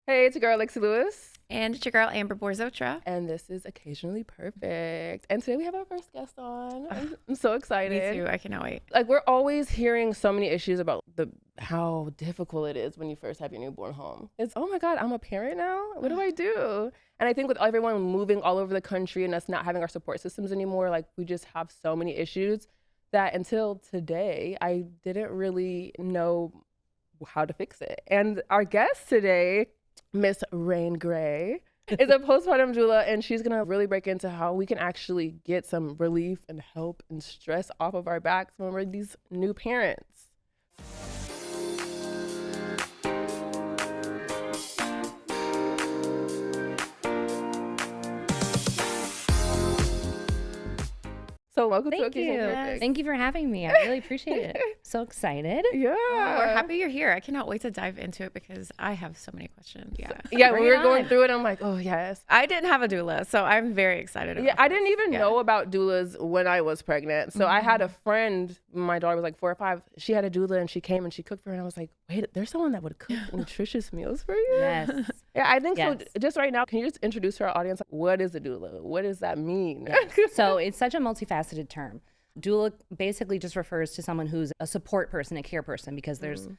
Hey, it's your girl, Lexi Lewis. And it's your girl, Amber Borzotra. And this is Occasionally Perfect. And today we have our first guest on. I'm so excited. Me too. I cannot wait. Like, we're always hearing so many issues about how difficult it is when you first have your newborn home. It's, oh my God, I'm a parent now? What do I do? And I think with everyone moving all over the country and us not having our support systems anymore, like, we just have so many issues that until today, I didn't really know how to fix it. And our guest today, Miss Raine Gray, is a postpartum doula, and she's gonna really break into how we can actually get some relief and help and stress off of our backs when we're these new parents. So welcome to Occasionally Perfect. Thank you for having me. I really appreciate it. So excited. Yeah. We're happy you're here. I cannot wait to dive into it because I have so many questions. Yeah, when we were going through it, I'm like, oh, yes. I didn't have a doula, so I'm very excited about it. I didn't even know about doulas when I was pregnant. So I had a friend, my daughter was like 4 or 5. She had a doula and she came and she cooked for her. And I was like, wait, there's someone that would cook nutritious meals for you? Yes. Yeah, I think so. Just right now, can you just introduce to our audience, what is a doula? What does that mean? So it's such a multifaceted term. Doula basically just refers to someone who's a support person, a care person, because there's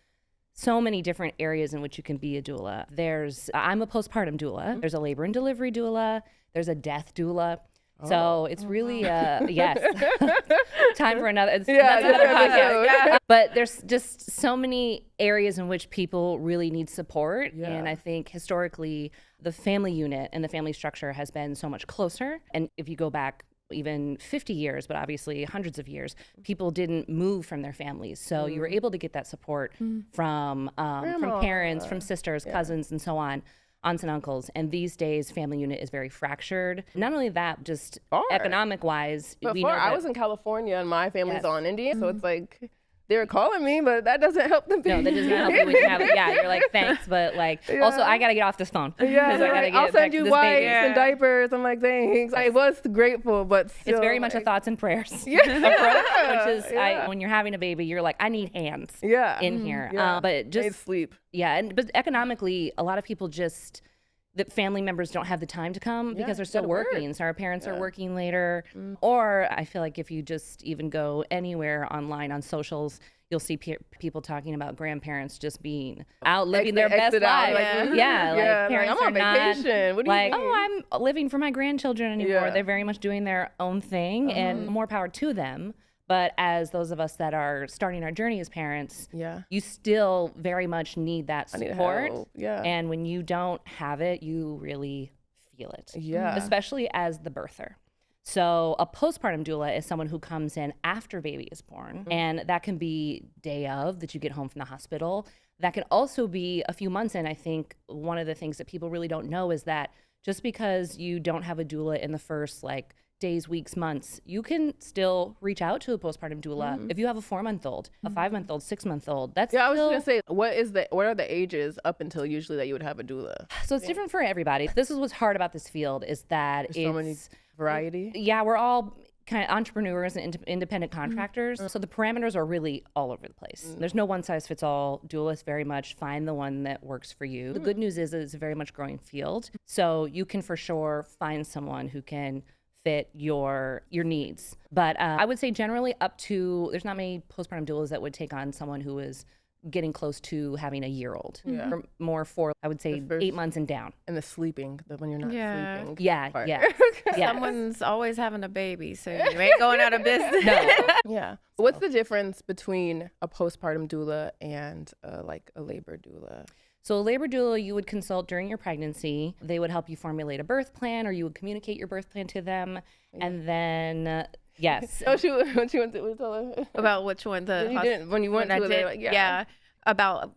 so many different areas in which you can be a doula. I'm a postpartum doula. There's a labor and delivery doula. There's a death doula. So it's really, yes, time for that's another podcast. Yeah. But there's just so many areas in which people really need support. Yeah. And I think historically, the family unit and the family structure has been so much closer. And if you go back even 50 years, but obviously hundreds of years, people didn't move from their families. So you were able to get that support from parents, from sisters, cousins, and so on. Aunts and uncles, and these days family unit is very fractured. Not only that, just economic wise. Before I was in California and my family's all in India, so it's like they were calling me, but that doesn't help them. No, that does not help you when you have it. Yeah, you're like, thanks, but like, also I gotta get off this phone. Yeah, I'll send you wipes and diapers. I'm like, thanks. I was grateful, but still, it's very much a thoughts and prayers approach, which is when you're having a baby, you're like, I need hands in here. But just I need sleep. Yeah, but economically, a lot of people just, that family members don't have the time to come because they're still working. So our parents are working later. Or I feel like if you just even go anywhere online on socials, you'll see people talking about grandparents just being out living their best life. Like parents I'm on vacation. What do you mean? Oh, I'm living for my grandchildren anymore. They're very much doing their own thing, and more power to them. But as those of us that are starting our journey as parents, you still very much need that support. And when you don't have it, you really feel it. Especially as the birther. So a postpartum doula is someone who comes in after baby is born. And that can be day of, that you get home from the hospital. That can also be a few months in. I think one of the things that people really don't know is that just because you don't have a doula in the first days, weeks, months, you can still reach out to a postpartum doula. If you have a 4-month-old, a 5-month-old, 6-month-old, that's I was gonna say, what are the ages up until usually that you would have a doula? So it's different for everybody. This is what's hard about this field, is that there's so many variety. Yeah, we're all kind of entrepreneurs and independent contractors. So the parameters are really all over the place. There's no one size fits all. Doulas very much find the one that works for you. The good news is it's a very much growing field. So you can for sure find someone who can fit your needs. But I would say generally there's not many postpartum doulas that would take on someone who is getting close to having a year-old. Or more for, I would say, 8 months and down. And the sleeping, when you're not sleeping. Yeah. Someone's always having a baby, so you ain't going out of business. Yeah. What's the difference between a postpartum doula and a labor doula? So a labor doula, you would consult during your pregnancy. They would help you formulate a birth plan, or you would communicate your birth plan to them. And then, yes. Oh, she went to tell her? About which one? When you went to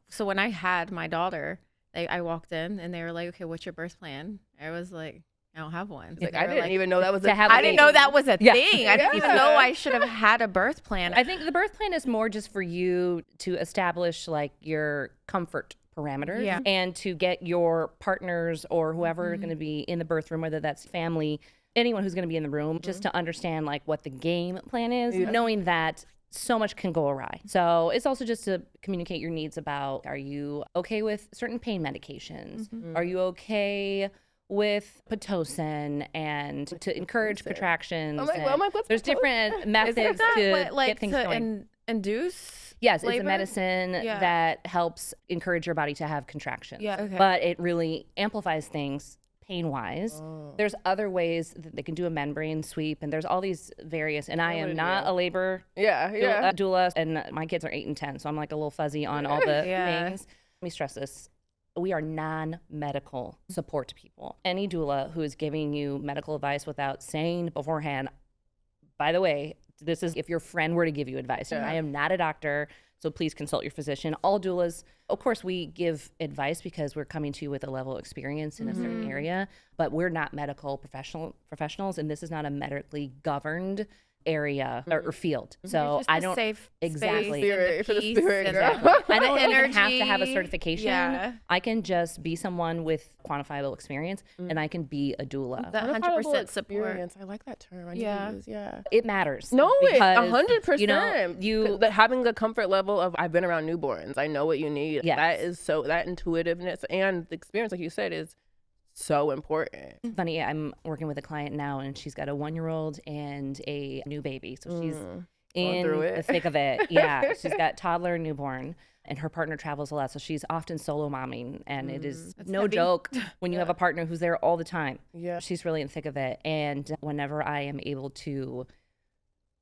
So when I had my daughter, I walked in and they were like, okay, what's your birth plan? I was like, I don't have one. I didn't even know that was I didn't know that was a thing. I didn't even know I should have had a birth plan. I think the birth plan is more just for you to establish your comfort parameters and to get your partners or whoever is going to be in the birth room, whether that's family, anyone who's going to be in the room, just to understand what the game plan is, knowing that so much can go awry. So it's also just to communicate your needs about, are you okay with certain pain medications? Are you okay with Pitocin and to encourage contractions? What's There's Pitocin? different methods to get things going. Induce Yes, it's a labor? medicine Yeah. that helps encourage your body to have contractions. Yeah, okay. But it really amplifies things pain-wise. There's other ways that they can do a membrane sweep, and there's all these various, and I am not a labor doula, and my kids are 8 and 10, so I'm like a little fuzzy on all the things. Let me stress this. We are non-medical support people. Any doula who is giving you medical advice without saying beforehand, by the way, this is if your friend were to give you advice. I am not a doctor, so please consult your physician. All doulas, of course, we give advice because we're coming to you with a level of experience in a certain area, but we're not medical professionals, and this is not a medically governed area or field. So Just I a don't safe exactly. space For the peace spirit, and girl. Exactly. I don't even have to have a energy. certification. Yeah. I can just be someone with quantifiable experience, and I can be a doula. That Quantifiable 100% support. experience. I like that term. I need Yeah. to use, yeah. It matters. No, because, 100%. You know, you having a comfort level of I've been around newborns. I know what you need. Yes. That is that intuitiveness and the experience, like you said, is so important. funny. I'm working with a client now, and she's got a 1-year-old and a new baby, so she's in through it. the thick of it. Yeah, she's got toddler and newborn. And her partner travels a lot, so she's often solo momming, and it is no heavy. joke when you have a partner who's there all the time. Yeah. She's really in the thick of it, and whenever I am able to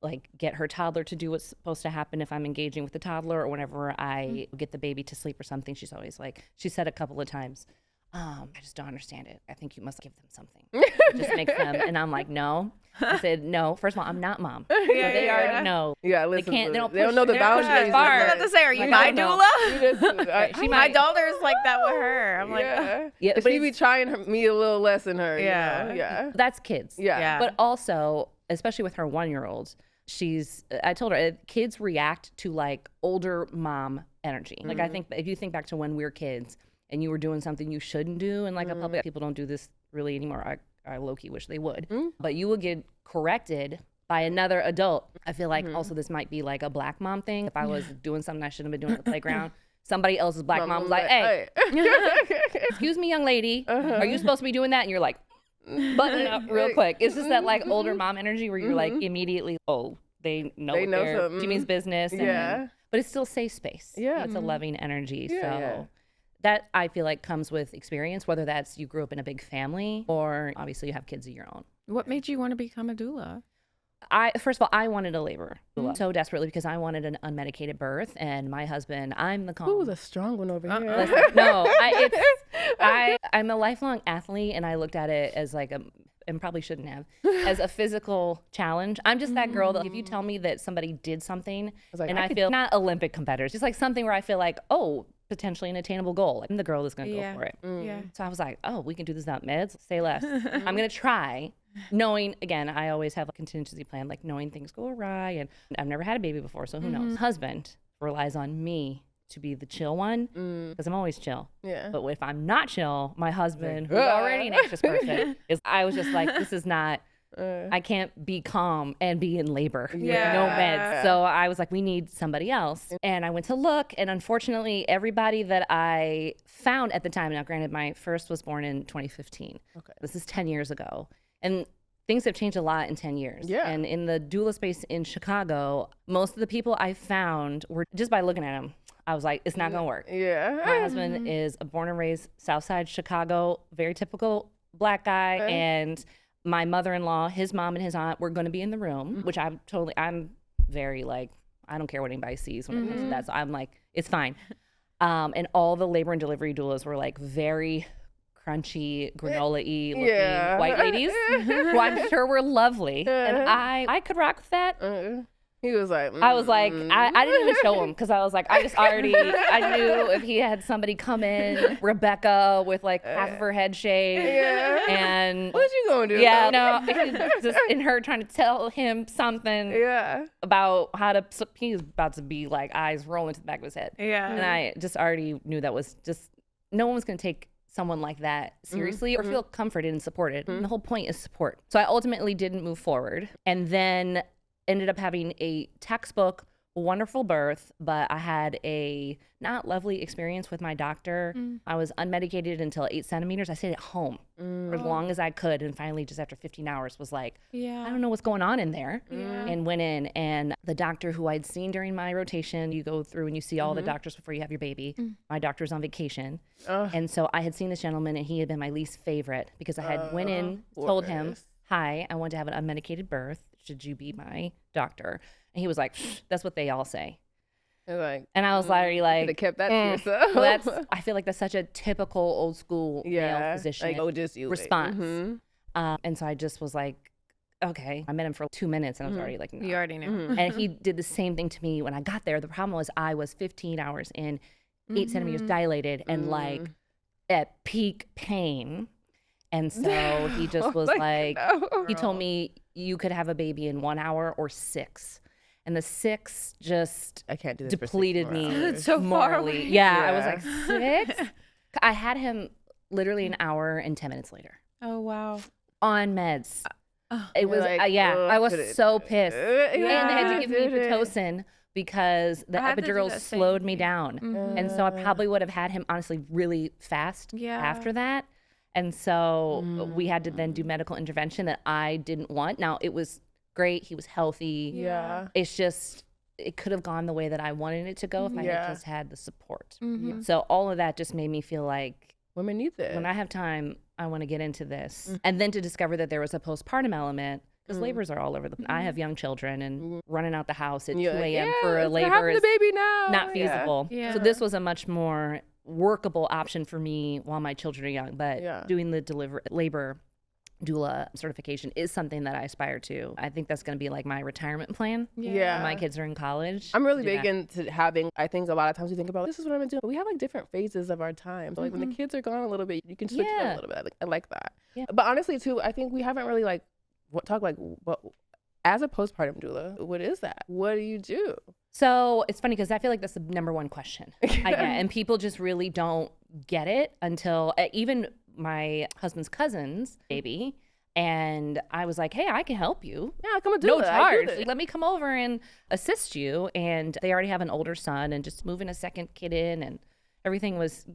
like get her toddler to do what's supposed to happen if I'm engaging with the toddler, or whenever I get the baby to sleep or something, she's always like, she said a couple of times, I just don't understand it. I think you must give them something. It just makes them. And I'm like, no. I said, no. First of all, I'm not mom. So they already know. Yeah, They listen. can't. They don't. They don't know the push it boundaries. far. I was about to say, are you Like, my I don't doula? She My might. daughter's like that with her. I'm like, Yeah, But but she be trying me a little less than her. Yeah. You know? Yeah. that's kids. Yeah. But also, especially with her 1-year-old, I told her, kids react to like older mom energy. Like I think if you think back to when we were kids and you were doing something you shouldn't do in like a public, people don't do this really anymore. I low-key wish they would. But you would get corrected by another adult. I feel like also this might be like a black mom thing. If I was doing something I shouldn't have been doing at the playground, somebody else's black mom was like, hey, excuse me, young lady, are you supposed to be doing that? And you're like, button it up real quick. It's just that like older mom energy where you're like immediately, they know They know their something. Jimmy's business. Yeah. But it's still safe space. Yeah. It's a loving energy. Yeah, So yeah. that I feel like comes with experience, whether that's you grew up in a big family or obviously you have kids of your own. what made you want to become a doula? First of all, I wanted a labor doula so desperately because I wanted an unmedicated birth, and my husband, I'm the calm. Ooh, the strong one over here. Listen, no, I'm a lifelong athlete, and I looked at it as like and probably shouldn't have, as a physical challenge. I'm just that girl that if you tell me that somebody did something, like, and I feel not Olympic competitors, just like something where I feel like, oh, potentially an attainable goal. I'm the girl that's gonna go for it. Yeah. So I was like, oh, we can do this without meds. Say less. I'm gonna try. Knowing, again, I always have a contingency plan, like knowing things go awry, and I've never had a baby before, so who knows? Husband relies on me to be the chill one because I'm always chill. Yeah. But if I'm not chill, my husband, who's already an anxious person, I was just like, this is not. I can't be calm and be in labor. with no meds. So I was like, we need somebody else. And I went to look, and unfortunately, everybody that I found at the time, now granted, my first was born in 2015. Okay. This is 10 years ago. And things have changed a lot in 10 years. Yeah. And in the doula space in Chicago, most of the people I found were just by looking at them, I was like, it's not going to work. Yeah. My husband is a born and raised Southside Chicago, very typical black guy. And my mother-in-law, his mom and his aunt were going to be in the room, which I'm very like, I don't care what anybody sees when it comes to that. So I'm like, it's fine. And all the labor and delivery doulas were like very crunchy, granola-y looking white ladies who I'm sure were lovely. And I could rock with that. He was like, I was like, I didn't even show him because I was like, I knew if he had somebody come in, Rebecca with like half of her head shaved, and what you gonna do? yeah, no, just in her trying to tell him something about how to, he was about to be like eyes rolling to the back of his head. Yeah. And I just already knew that was just, no one was going to take someone like that seriously or feel comforted and supported. And the whole point is support. So I ultimately didn't move forward, and then ended up having a textbook wonderful birth, but I had a not lovely experience with my doctor. I was unmedicated until 8 centimeters. I stayed at home for as long as I could. And finally, just after 15 hours, was like, I don't know what's going on in there. And went in. And the doctor who I'd seen during my rotation, you go through and you see all the doctors before you have your baby. My doctor was on vacation. And so I had seen this gentleman, and he had been my least favorite because I had went in, told him, hi, I want to have an unmedicated birth. Should you be my doctor? And he was like, that's what they all say. Like, and I was like, could have kept that to yourself. Well, I feel like that's such a typical old school male physician like, just you response. And so I just was like, okay. I met him for 2 minutes, and I was already like, no. You already knew. And he did the same thing to me when I got there. The problem was I was 15 hours in, 8 centimeters dilated, and like at peak pain. And so he just was like, he told me you could have a baby in 1 hour or 6. And the 6 just I can't do this depleted me It's so far morally. away. Yeah, I was like, 6? I had him literally an hour and 10 minutes later Oh, wow. on meds. It was, like, I was so pissed. And they had to give me did it. Pitocin because the I had to do epidural that same slowed me thing. down. And so I probably would have had him, honestly, really fast after that. And so we had to then do medical intervention that I didn't want. Now, it was great. He was healthy. Yeah. It's just, it could have gone the way that I wanted it to go if I had just had the support. So all of that just made me feel like Women need this. when I have time, I want to get into this. And then to discover that there was a postpartum element, because labors are all over the place. I have young children, and running out the house at 2 a.m. for a labor is the baby now. not feasible. Yeah. So this was a much more workable option for me while my children are young. But doing the labor doula certification is something that I aspire to. I think that's going to be like my retirement plan. Yeah. When my kids are in college. I'm really Do big that. into having, I think a lot of times we think about, this is what I'm going to do. But we have like different phases of our time. So like when the kids are gone a little bit, you can switch it up a little bit. I like that. Yeah. But honestly too, I think we haven't really like, what as a postpartum doula, what is that? What do you do? So it's funny because I feel like that's the number one question I get. And people just really don't get it until even my husband's cousin's baby. And I was like, hey, I can help you. Yeah, come and do No it. charge. Let me come over and assist you. And they already have an older son, and just moving a second kid in, and everything was,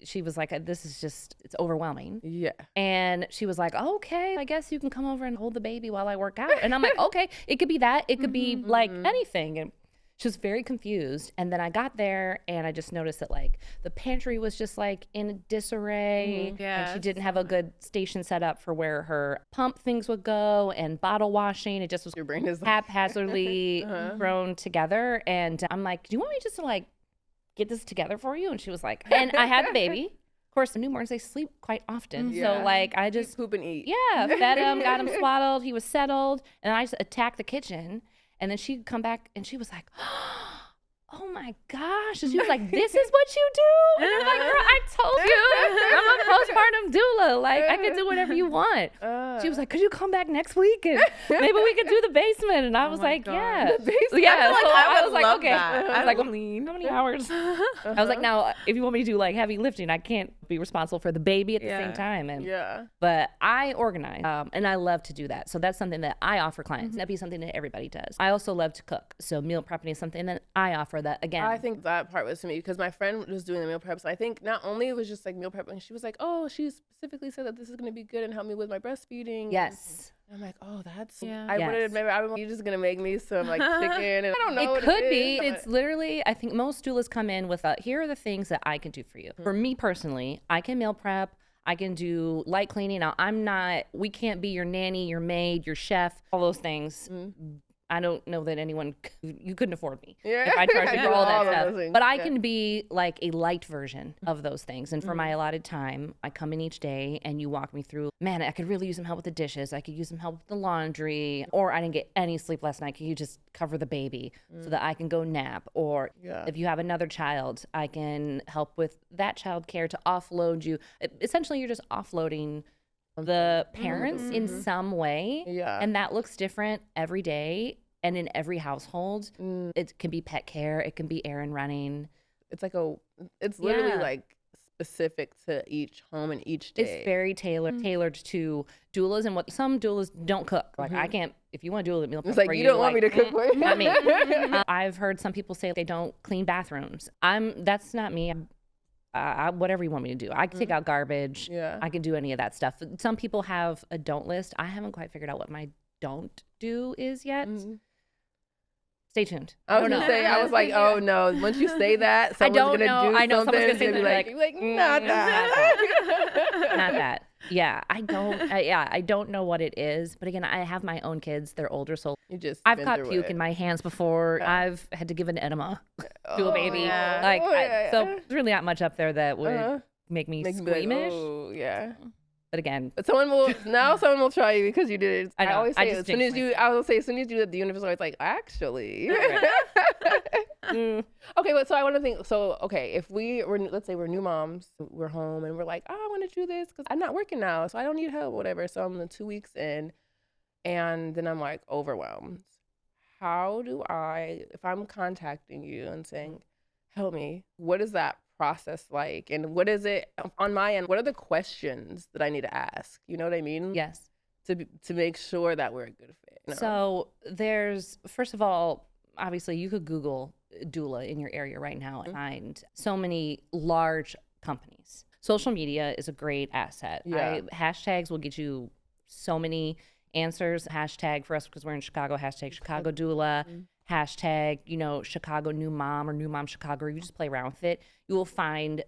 she was like, this is just, it's overwhelming. Yeah. And she was like, okay, I guess you can come over and hold the baby while I work out. And I'm like, okay, it could be that. It could be like anything. And she was very confused. And then I got there, and I just noticed that like the pantry was just like in disarray. And she didn't have a good station set up for where her pump things would go and bottle washing. It just was Your brain is haphazardly thrown together. And I'm like, do you want me just to like get this together for you? And she was like, and I had the baby. Of course, the newborns, they sleep quite often. So like I just poop and eat. Yeah, fed him, got him swaddled. He was settled. And I just attacked the kitchen. And then she'd come back, and she was like, oh my gosh. And she was like, this is what you do? And I'm like, girl, I told you, I'm a postpartum doula. Like, I can do whatever you want. She was like, could you come back next week? And maybe we could do the basement. And I was like, yeah. Yeah, so I was like, okay. I was like, how many hours? I was like, now, if you want me to do like heavy lifting, I can't be responsible for the baby at the same time. And but I organize, and I love to do that. So that's something that I offer clients. That'd be something that everybody does. I also love to cook. So meal prepping is something that I offer that, again. I think that part was to me because my friend was doing the meal preps. I think not only it was just like meal prepping, she was like, oh, she specifically said that this is going to be good and help me with my breastfeeding. Yes. And I'm like, oh, that's, Yeah. I would have never, you're just going to make me some like chicken. And I don't know It what could it be. is, It's literally, I think most doulas come in with here are the things that I can do for you. For me personally, I can meal prep. I can do light cleaning. Now, we can't be your nanny, your maid, your chef, all those things. I don't know that you couldn't afford me if I charged you for all that stuff. But I can be like a light version of those things. And for my allotted time, I come in each day and you walk me through, man, I could really use some help with the dishes. I could use some help with the laundry. Or I didn't get any sleep last night. Can you just cover the baby so that I can go nap? Or if you have another child, I can help with that child care to offload you. Essentially, you're just offloading the parents in some way. And that looks different every day. And in every household, it can be pet care. It can be errand running. It's like it's literally like specific to each home and each day. It's very tailored to doulas, and what some doulas don't cook. Like I can't, if you want to do a meal prep It's like, for you don't want me to cook for you. Not me. I've heard some people say they don't clean bathrooms. That's not me. Whatever you want me to do. I can take out garbage. Yeah. I can do any of that stuff. Some people have a don't list. I haven't quite figured out what my don't do is yet. Stay tuned. I was gonna say, I was like, oh no, once you say that, someone's don't gonna know. do I know something. someone's gonna say You're that, like, not that. Not that. Yeah, I don't know what it is. But again, I have my own kids. They're older, so I've been caught through puke it. in my hands before. Yeah. I've had to give an enema to a baby. yeah. Like, so yeah. there's really not much up there that would make me Makes me be like, squeamish. oh, yeah. But again, But someone will try you because you did it. I know. always I say just as soon as jinx I will say as soon as you do it, the universe is always like, actually. mm, Okay, but so I want to think. So okay, if let's say we're new moms, we're home and we're like, oh, I want to do this because I'm not working now, so I don't need help, whatever. So I'm 2 weeks in, and then I'm like overwhelmed. How do if I'm contacting you and saying, help me, what is that process like, and what is it on my end? What are the questions that I need to ask? You know what I mean? yes. To make sure that we're a good fit. You know? So there's, first of all, obviously you could Google doula in your area right now and find so many large companies. Social media is a great asset. Yeah. Hashtags will get you so many answers. Hashtag for us, because we're in Chicago, hashtag Chicago doula, hashtag, Chicago new mom or new mom Chicago, or you just play around with it. You will find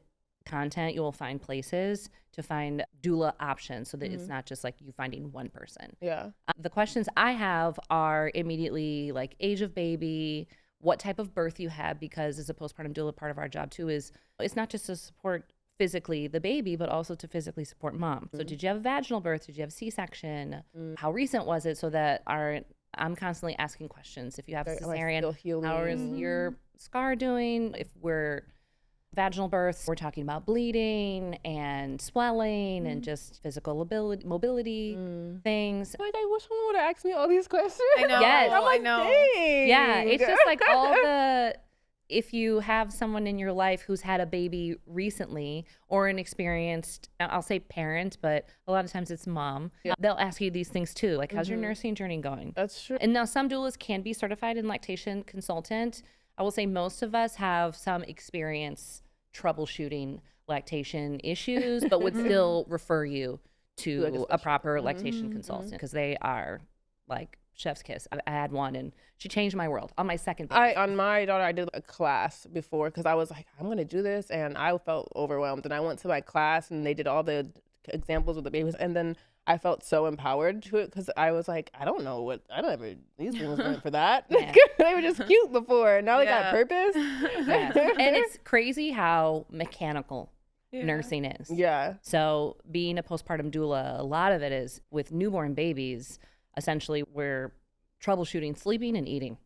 content, you will find places to find doula options so that it's not just like you finding one person. Yeah. The questions I have are immediately like age of baby, what type of birth you had, because as a postpartum doula, part of our job too is it's not just to support physically the baby, but also to physically support mom. So did you have a vaginal birth? Did you have a C-section? How recent was it? So that I'm constantly asking questions. If you have a cesarean, still healing? how is your scar doing? If we're vaginal births, we're talking about bleeding and swelling and just physical mobility things. Like, I wish someone would have asked me all these questions. I know. Yes. I'm like, I know. dang. Yeah, it's just like if you have someone in your life who's had a baby recently or an experienced, I'll say parent, but a lot of times it's mom, they'll ask you these things too. Like, how's your nursing journey going? That's true. And now some doulas can be certified in lactation consultant. I will say most of us have some experience troubleshooting lactation issues, but would still refer you to a proper lactation consultant because they are like chef's kiss. I had one and she changed my world on my second baby. On my daughter, I did a class before because I was like, I'm going to do this. And I felt overwhelmed. And I went to my class and they did all the examples with the babies. And then I felt so empowered to it because I was like, I don't know these things weren't for that. Yeah. They were just cute before. Now they got purpose. Yes. And it's crazy how mechanical nursing is. Yeah. So being a postpartum doula, a lot of it is with newborn babies. Essentially, we're troubleshooting sleeping and eating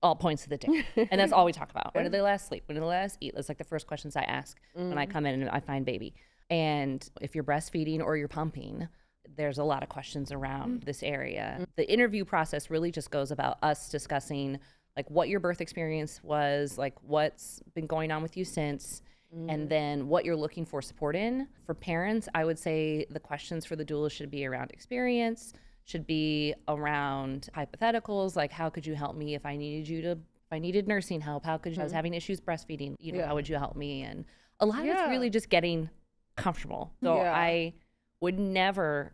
all points of the day. And that's all we talk about. When did they last sleep? When did they last eat? That's like the first questions I ask when I come in and I find baby. And if you're breastfeeding or you're pumping, there's a lot of questions around this area. The interview process really just goes about us discussing like what your birth experience was, like what's been going on with you since, and then what you're looking for support in. For parents, I would say the questions for the doula should be around experience, should be around hypotheticals, like how could you help me if I needed nursing help? How could you, I was having issues breastfeeding, how would you help me? And a lot of it's really just getting comfortable. So I would never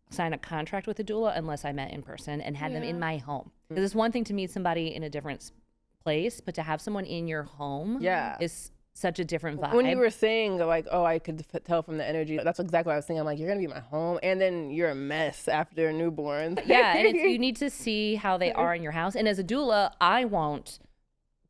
sign a contract with a doula unless I met in person and had them in my home. Because it's one thing to meet somebody in a different place, but to have someone in your home is such a different vibe. When you were saying like, oh, I could tell from the energy, that's exactly what I was saying. I'm like, you're gonna be my home, and then you're a mess after a newborn. Yeah, and you need to see how they are in your house. And as a doula, I won't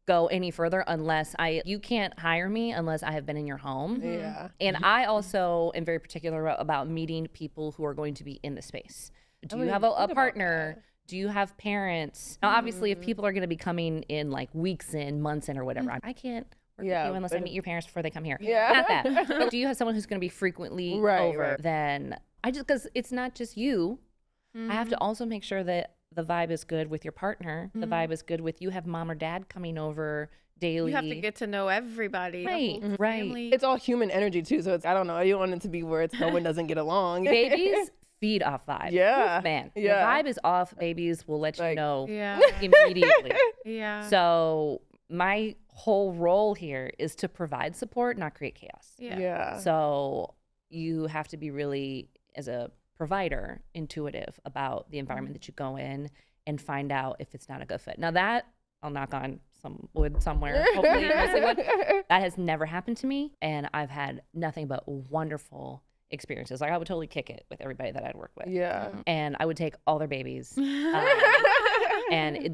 go any further unless you can't hire me unless I have been in your home. Yeah. And I also am very particular about meeting people who are going to be in the space. Do you have a partner? Do you have parents? Now, obviously, if people are going to be coming in like weeks in, months in, or whatever, I can't work with you unless I meet your parents before they come here. Yeah. Not that. But do you have someone who's going to be frequently over? Then because it's not just you. I have to also make sure that the vibe is good with your partner. The vibe is good with you have mom or dad coming over daily. You have to get to know everybody. Right, the whole right. family. It's all human energy too, so it's I don't know. I don't want it to be where it's no one doesn't get along. Babies feed off vibe. Yeah. Oof, man. Yeah. The vibe is off. Babies will let you Like- know Yeah. immediately. Yeah. So my whole role here is to provide support, not create chaos. Yeah. Yeah. So you have to be really, as a provider, intuitive about the environment that you go in and find out if it's not a good fit. Now that, I'll knock on some wood somewhere, hopefully, mostly wood. That has never happened to me. And I've had nothing but wonderful experiences. Like I would totally kick it with everybody that I'd work with. Yeah. And I would take all their babies.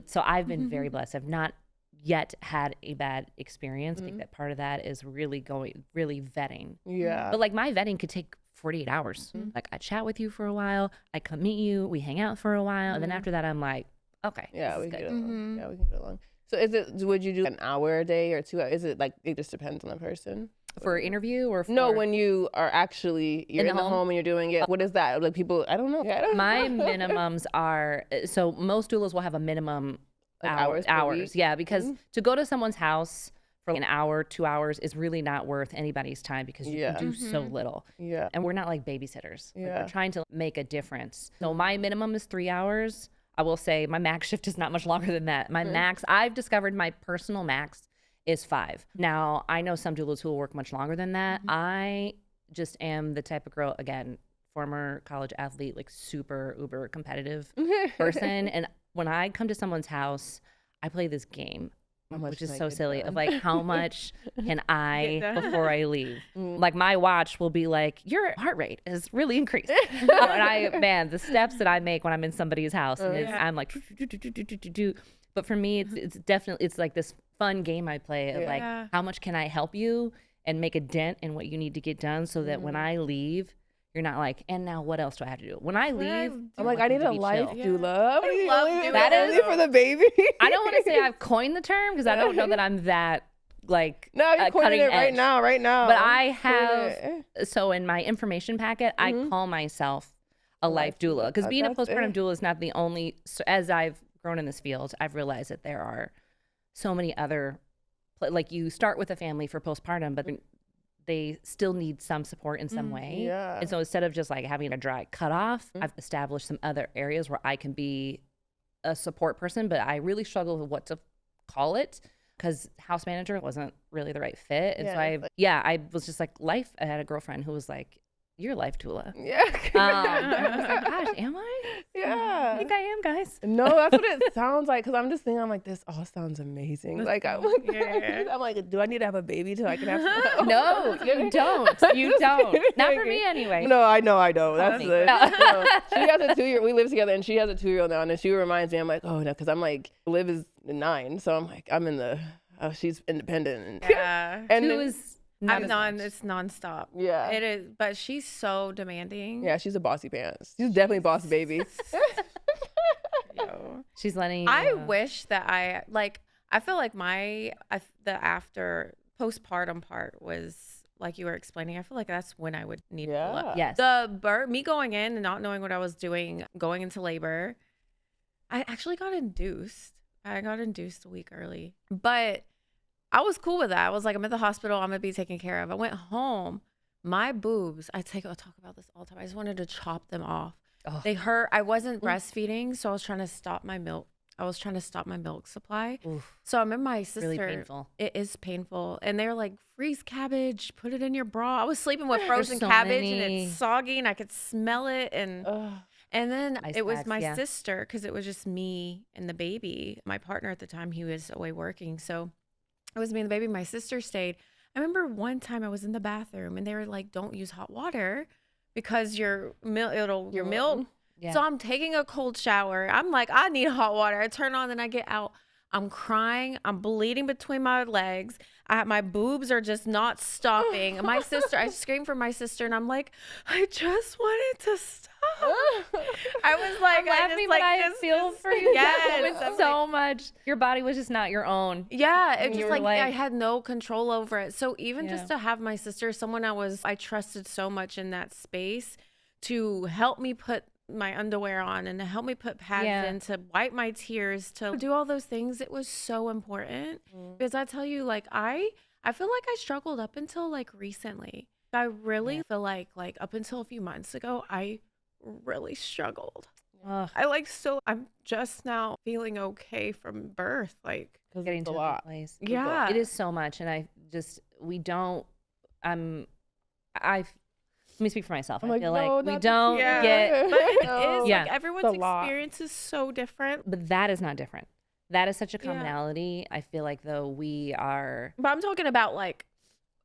So I've been very blessed. I've not yet had a bad experience. I think that part of that is really vetting. Yeah. But like my vetting could take 48 hours. Like I chat with you for a while, I come meet you, we hang out for a while, and then after that I'm like, okay, Yeah, this we is can good. get along. Yeah, we can get along. So is it? Would you do an hour a day or 2 hours? Is it like it just depends on the person? For interview or for No, when you are actually you're in the home and you're doing it. What is that? Like people, I don't know. Yeah, I don't my know. minimums are, so most doulas will have a minimum Like hours per week? Yeah, because to go to someone's house for an hour, 2 hours is really not worth anybody's time because you Yeah. can do so little. Yeah. And we're not like babysitters. Like, Yeah. we're trying to make a difference. So my minimum is 3 hours. I will say my max shift is not much longer than that. My max, I've discovered my personal max is 5. Now, I know some doulas who will work much longer than that. I just am the type of girl, again, former college athlete, like super uber competitive person. And when I come to someone's house, I play this game, much which is can I so get silly, done? of like, how much can I Get done. before I leave? Like my watch will be like, your heart rate is really increased. And the steps that I make when I'm in somebody's house, and I'm like, do. But for me, it's definitely, it's like this fun game I play of like, Yeah. how much can I help you and make a dent in what you need to get done so that when I leave, you're not like, and now what else do I have to do? When I leave, I'm like, I need a life chill. doula. I love doing That that. is- for the baby. I don't want to say I've coined the term because I don't know that I'm that like No, you're coining cutting it right edge. now, right now. But I Coin have, so in my information packet, I call myself a life doula because being a That's postpartum it. doula is not the only, so as I've grown in this field, I've realized that there are so many other, like you start with a family for postpartum, but they still need some support in some way. yeah. And so instead of just like having a dry cutoff, I've established some other areas where I can be a support person, but I really struggle with what to call it because house manager wasn't really the right fit. And so I was just like life. I had a girlfriend who was like, you're a life doula. Yeah. And I was like, gosh, am I? I Yeah. think I am, guys. No, that's what it sounds like. Cause I'm just thinking, I'm like, this all sounds amazing. Like, I'm like, do I need to have a baby till I can have some? No, you don't. You don't. Not for me anyway. No, I know. That's me. it. No, she has a 2-year. We live together, and she has a 2-year-old now, and then she reminds me. I'm like, oh no, because I'm like, Liv is 9, so I'm like, I'm in the. Oh, she's independent. And, Yeah. and Two then- is not as much. It's nonstop. Yeah. It is, but she's so demanding. Yeah, she's a bossy pants. She's definitely a boss baby. Yo. She's letting you I wish that I feel like the after postpartum part was like you were explaining. I feel like that's when I would need Yeah. doula. Yes. Me going in and not knowing what I was doing, going into labor, I actually got induced. I got induced a week early, but I was cool with that. I was like, I'm at the hospital. I'm gonna be taken care of. I went home. My boobs, I talk about this all the time. I just wanted to chop them off. Oh. They hurt. I wasn't breastfeeding, so I was trying to stop my milk. supply. Oof. So I remember my sister. Really painful. It is painful. And they were like, freeze cabbage, put it in your bra. I was sleeping with frozen so cabbage many- and it's soggy and I could smell it. And then Ice it was packs, my yeah. sister because it was just me and the baby. My partner at the time, he was away working. So it was me and the baby. My sister stayed. I remember one time I was in the bathroom and they were like, don't use hot water because your milk. Yeah. So I'm taking a cold shower. I'm like, I need hot water. I turn on and I get out. I'm crying. I'm bleeding between my legs. My boobs are just not stopping. My sister, I screamed for my sister and I'm like, I just wanted to stop. I was like, laughing, but I feel for you. Yes. With so much. Your body was just not your own. Yeah, it And just you were like I like- had no control over it. So even Yeah. just to have my sister, someone I trusted so much in that space to help me put my underwear on and to help me put pads in, to wipe my tears, to do all those things. It was so important because I tell you, like, I feel like I struggled up until like recently. I really feel like up until a few months ago, I really struggled. I'm just now feeling okay from birth. Like, getting to a good place. Yeah. It is so much. And let me speak for myself. I feel like we don't get, but it is Yeah. like everyone's experience is so different. but that is not different. That is such a commonality. I feel like though we are, But I'm talking about like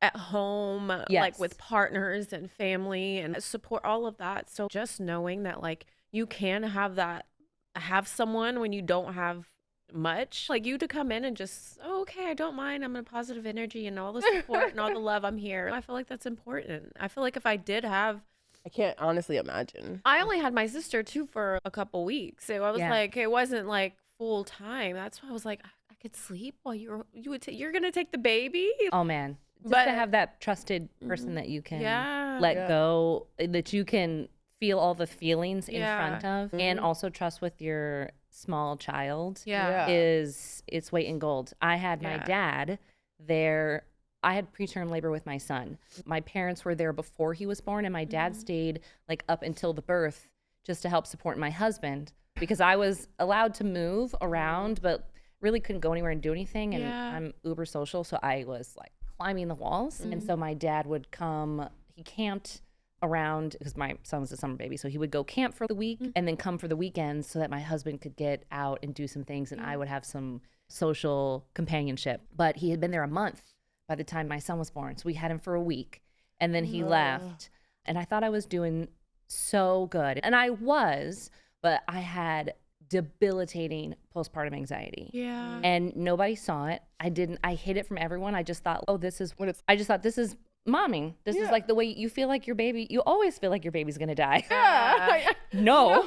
at home, like with partners and family and support, all of that. So just knowing that like you can have someone when you don't have much, like you to come in and just, okay, I don't mind, I'm in positive energy and all the support and all the love, I'm here. I feel like that's important. I feel like if I did have, I can't honestly imagine. I only had my sister too for a couple weeks, so I was like, it wasn't like full time. That's why I was like, I could sleep while you're gonna take the baby. oh man, just to have that trusted person that you can let go, that you can feel all the feelings in front of, and also trust with your small child is it's weight in gold. I had my dad there. I had preterm labor with my son. My parents were there before he was born, and my dad stayed like up until the birth just to help support my husband, because I was allowed to move around but really couldn't go anywhere and do anything, and I'm uber social, so I was like climbing the walls. And so my dad would come, he camped around, because my son was a summer baby, so he would go camp for the week and then come for the weekends so that my husband could get out and do some things and I would have some social companionship. But he had been there a month by the time my son was born, so we had him for a week and then he left, and I thought I was doing so good, and I was, but I had debilitating postpartum anxiety. And nobody saw it. I hid it from everyone. I just thought, this is momming. This is like the way you feel like your baby, you always feel like your baby's gonna die. No,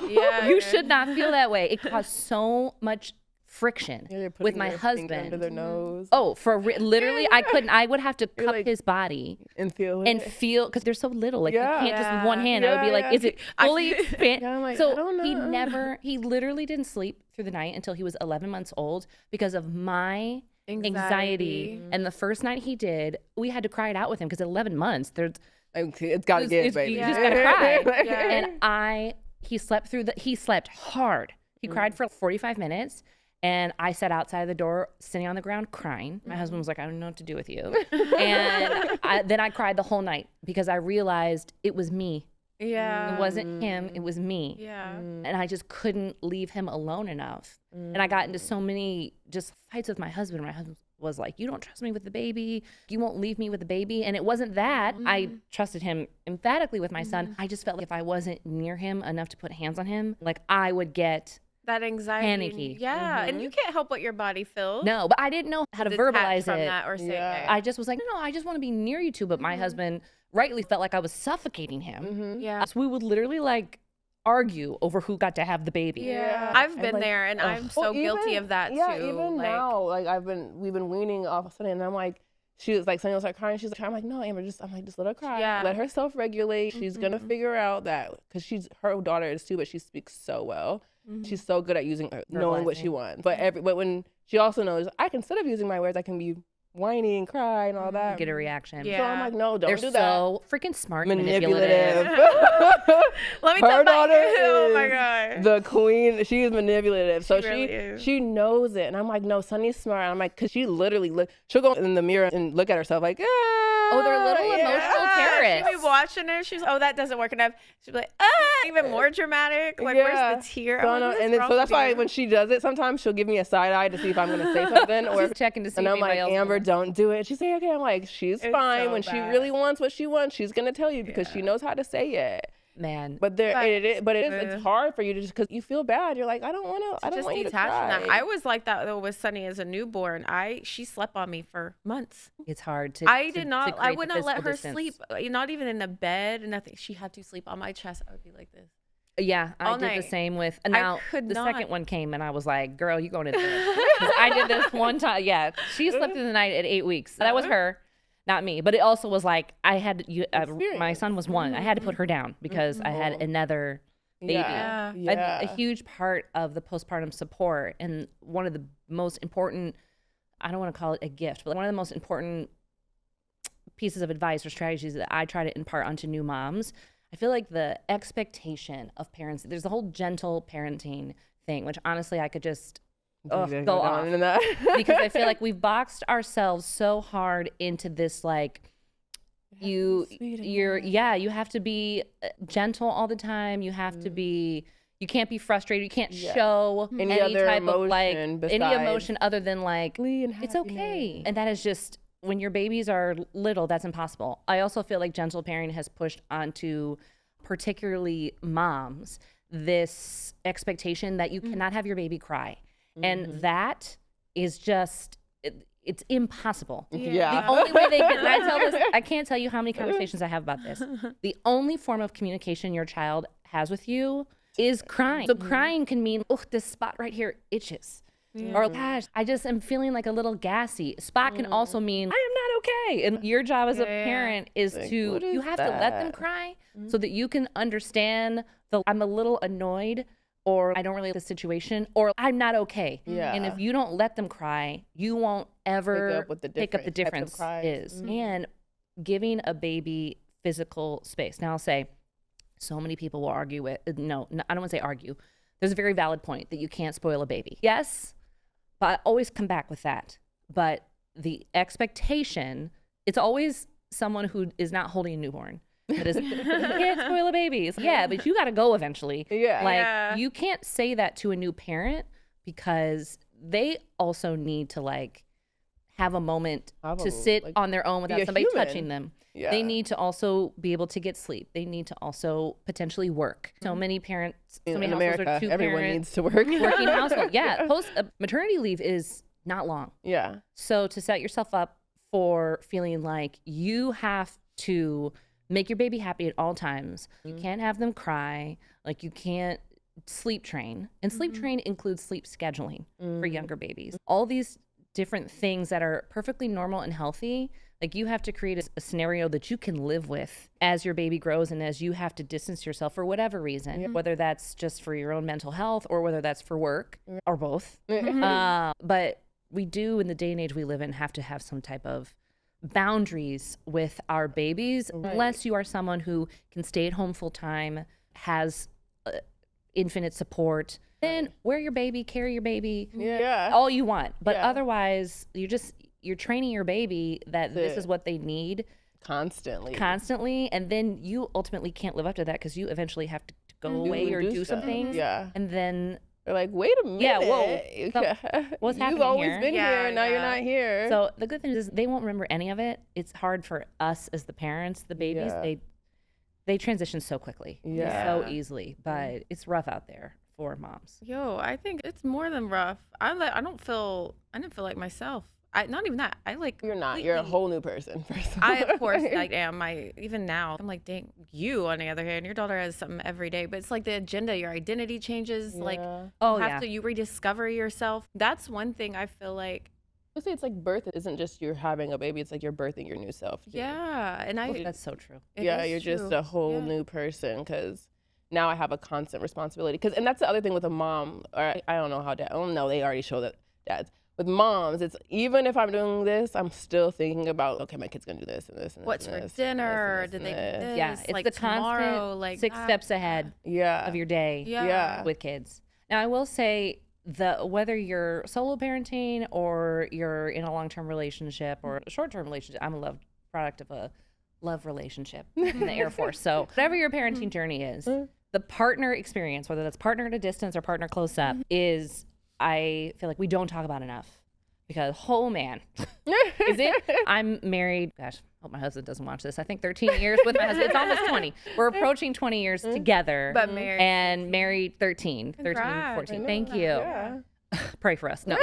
you should not feel that way. It caused so much friction with my husband. Under their nose. Oh, literally, I would have to cup his body and feel because they're so little. Like you can't just with one hand. I would be like, is it fully expanded? I'm like, so I don't know. he literally didn't sleep through the night until he was 11 months old because of my anxiety. And the first night he did, we had to cry it out with him because at 11 months, it's got to get, baby. You just got to cry. And he slept hard. He cried for 45 minutes. And I sat outside the door, sitting on the ground, crying. My husband was like, I don't know what to do with you. And then I cried the whole night because I realized it was me. It wasn't him, it was me. And I just couldn't leave him alone enough. And I got into so many just fights with my husband. My husband was like, you don't trust me with the baby. You won't leave me with the baby. And it wasn't that. I trusted him emphatically with my son. I just felt like if I wasn't near him enough to put hands on him, like I would get that anxiety, panicky. And you can't help what your body feels. No, but I didn't know how to verbalize from it. That or say it. I just was like, no, I just want to be near you two. But my husband rightly felt like I was suffocating him. So we would literally like argue over who got to have the baby. I've been there, and I'm so guilty of that too. Even now, like we've been weaning off of Sunday, and I'm like, she was like, Sunday will start crying. She's like, I'm like, no, Amber, just let her cry. Let her self-regulate. She's gonna figure out that, because her daughter is too, but she speaks so well. She's so good at knowing what she wants. But when she also knows, instead of using my words, I can be whiny and cry and all that. Get a reaction. So I'm like, no, don't They're do that. so freaking smart, Manipulative. Let me Her daughter oh my is god, the queen. She is manipulative. So really is. she knows it. And I'm like, no, Sunny's smart. And I'm like, because she literally she'll go in the mirror and look at herself like, oh, they're little emotional terrorists. She'll be watching her. She's, that doesn't work enough. She'll be like, even more dramatic. Like, where's the tear? So that's why when she does it, sometimes she'll give me a side eye to see if I'm going to say something. Or she's checking to see. And I'm like, Amber, don't do it. She's like, okay. I'm like, she's fine. So when she really wants what she wants, she's going to tell you because she knows how to say it. Man, it's hard for you to just, because you feel bad. You're like, I don't want you to cry. From that. I was like that though with Sunny as a newborn. She slept on me for months. It's hard to. I would not let her sleep, not even in the bed. Nothing. She had to sleep on my chest. I would be like this. Yeah, I did the same with. Now the second one came, and I was like, "Girl, you going to bed?" I did this one time. Yeah, she slept through the night at 8 weeks. That was her. Not me, but it also was like I had my son was 1. I had to put her down because I had another baby. Yeah. Yeah. A huge part of the postpartum support, and one of the most important, I don't want to call it a gift, but one of the most important pieces of advice or strategies that I try to impart onto new moms. I feel like the expectation of parents, there's the whole gentle parenting thing, which honestly I could just go off into that. because I feel like we've boxed ourselves so hard into this, like, you have to be gentle all the time. You have to be, you can't be frustrated. You can't show any other type of like emotion any emotion other than like Glee and it's okay. happiness. And that is just, when your babies are little, that's impossible. I also feel like gentle parenting has pushed onto particularly moms this expectation that you cannot have your baby cry. And that is just, it's impossible. Yeah. The only way they can, and I tell this, I can't tell you how many conversations I have about this. The only form of communication your child has with you is crying. So crying can mean, oh, this spot right here itches. Or, gosh, I just am feeling like a little gassy. Spot can also mean, I am not okay. And your job as a parent is Like, to, what is you have to let them that? cry so that you can understand I'm a little annoyed, or I don't really like the situation, or I'm not okay. Yeah. And if you don't let them cry, you won't ever pick up the different types of difference cries. is. And giving a baby physical space. Now I'll say, so many people will argue with, no, I don't want to say argue. There's a very valid point that you can't spoil a baby. Yes, but I always come back with that. But the expectation, it's always someone who is not holding a newborn. That is, you can't spoil a baby. Yeah, but you got to go eventually. Yeah. Like, you can't say that to a new parent because they also need to like have a moment to sit on their own without a somebody human. touching them. Yeah. They need to also be able to get sleep. They need to also potentially work. So many parents, so many in households America, are two everyone parents needs to work. working household. Yeah, maternity leave is not long. Yeah. So to set yourself up for feeling like you have to make your baby happy at all times. You can't have them cry. Like, you can't sleep train. And sleep train includes sleep scheduling for younger babies. All these different things that are perfectly normal and healthy. Like, you have to create a scenario that you can live with as your baby grows and as you have to distance yourself for whatever reason, whether that's just for your own mental health or whether that's for work or both. But we do, in the day and age we live in, have to have some type of boundaries with our babies, unless you are someone who can stay at home full time, has infinite support. Then wear your baby, carry your baby, all you want. But otherwise, you're training your baby that this is what they need constantly, and then you ultimately can't live up to that because you eventually have to go away or do some things. Yeah. And then they're like, wait a minute. Yeah, whoa. What's happening You've always here? been here, and now you're not here. So the good thing is they won't remember any of it. It's hard for us as the parents, the babies. They transition so quickly, so easily, but it's rough out there for moms. Yo, I think it's more than rough. I didn't feel like myself. Not even that. You're not. You're a whole new person. I, of course, like am. Even now, I'm like, dang, you, on the other hand, your daughter has something every day, but it's like the agenda, your identity changes. Like, you rediscover yourself. That's one thing I feel like. I say it's like birth isn't just you're having a baby, it's like you're birthing your new self. Too. Yeah. And That's so true. You're just a whole new person because now I have a constant responsibility. And that's the other thing with a mom, or I don't know how dad, oh no, they already show that dads. With moms, it's even if I'm doing this, I'm still thinking about, okay, my kid's gonna do this and this and what's this. for and this, dinner? and this, Did they and do this. this? Yeah, it's like the tomorrow, constant like 6 steps ahead of your day Yeah. with kids. Now, I will say, whether you're solo parenting or you're in a long-term relationship or a short-term relationship, I'm a product of a love relationship in the Air Force. So whatever your parenting journey is, the partner experience, whether that's partner at a distance or partner close up, is, I feel like we don't talk about enough. Because, oh man, is it? I'm married, gosh, hope my husband doesn't watch this. I think 13 years with my husband. It's almost 20. We're approaching 20 years together. But married. And married 13, 14. Thank you. Yeah. Pray for us. No.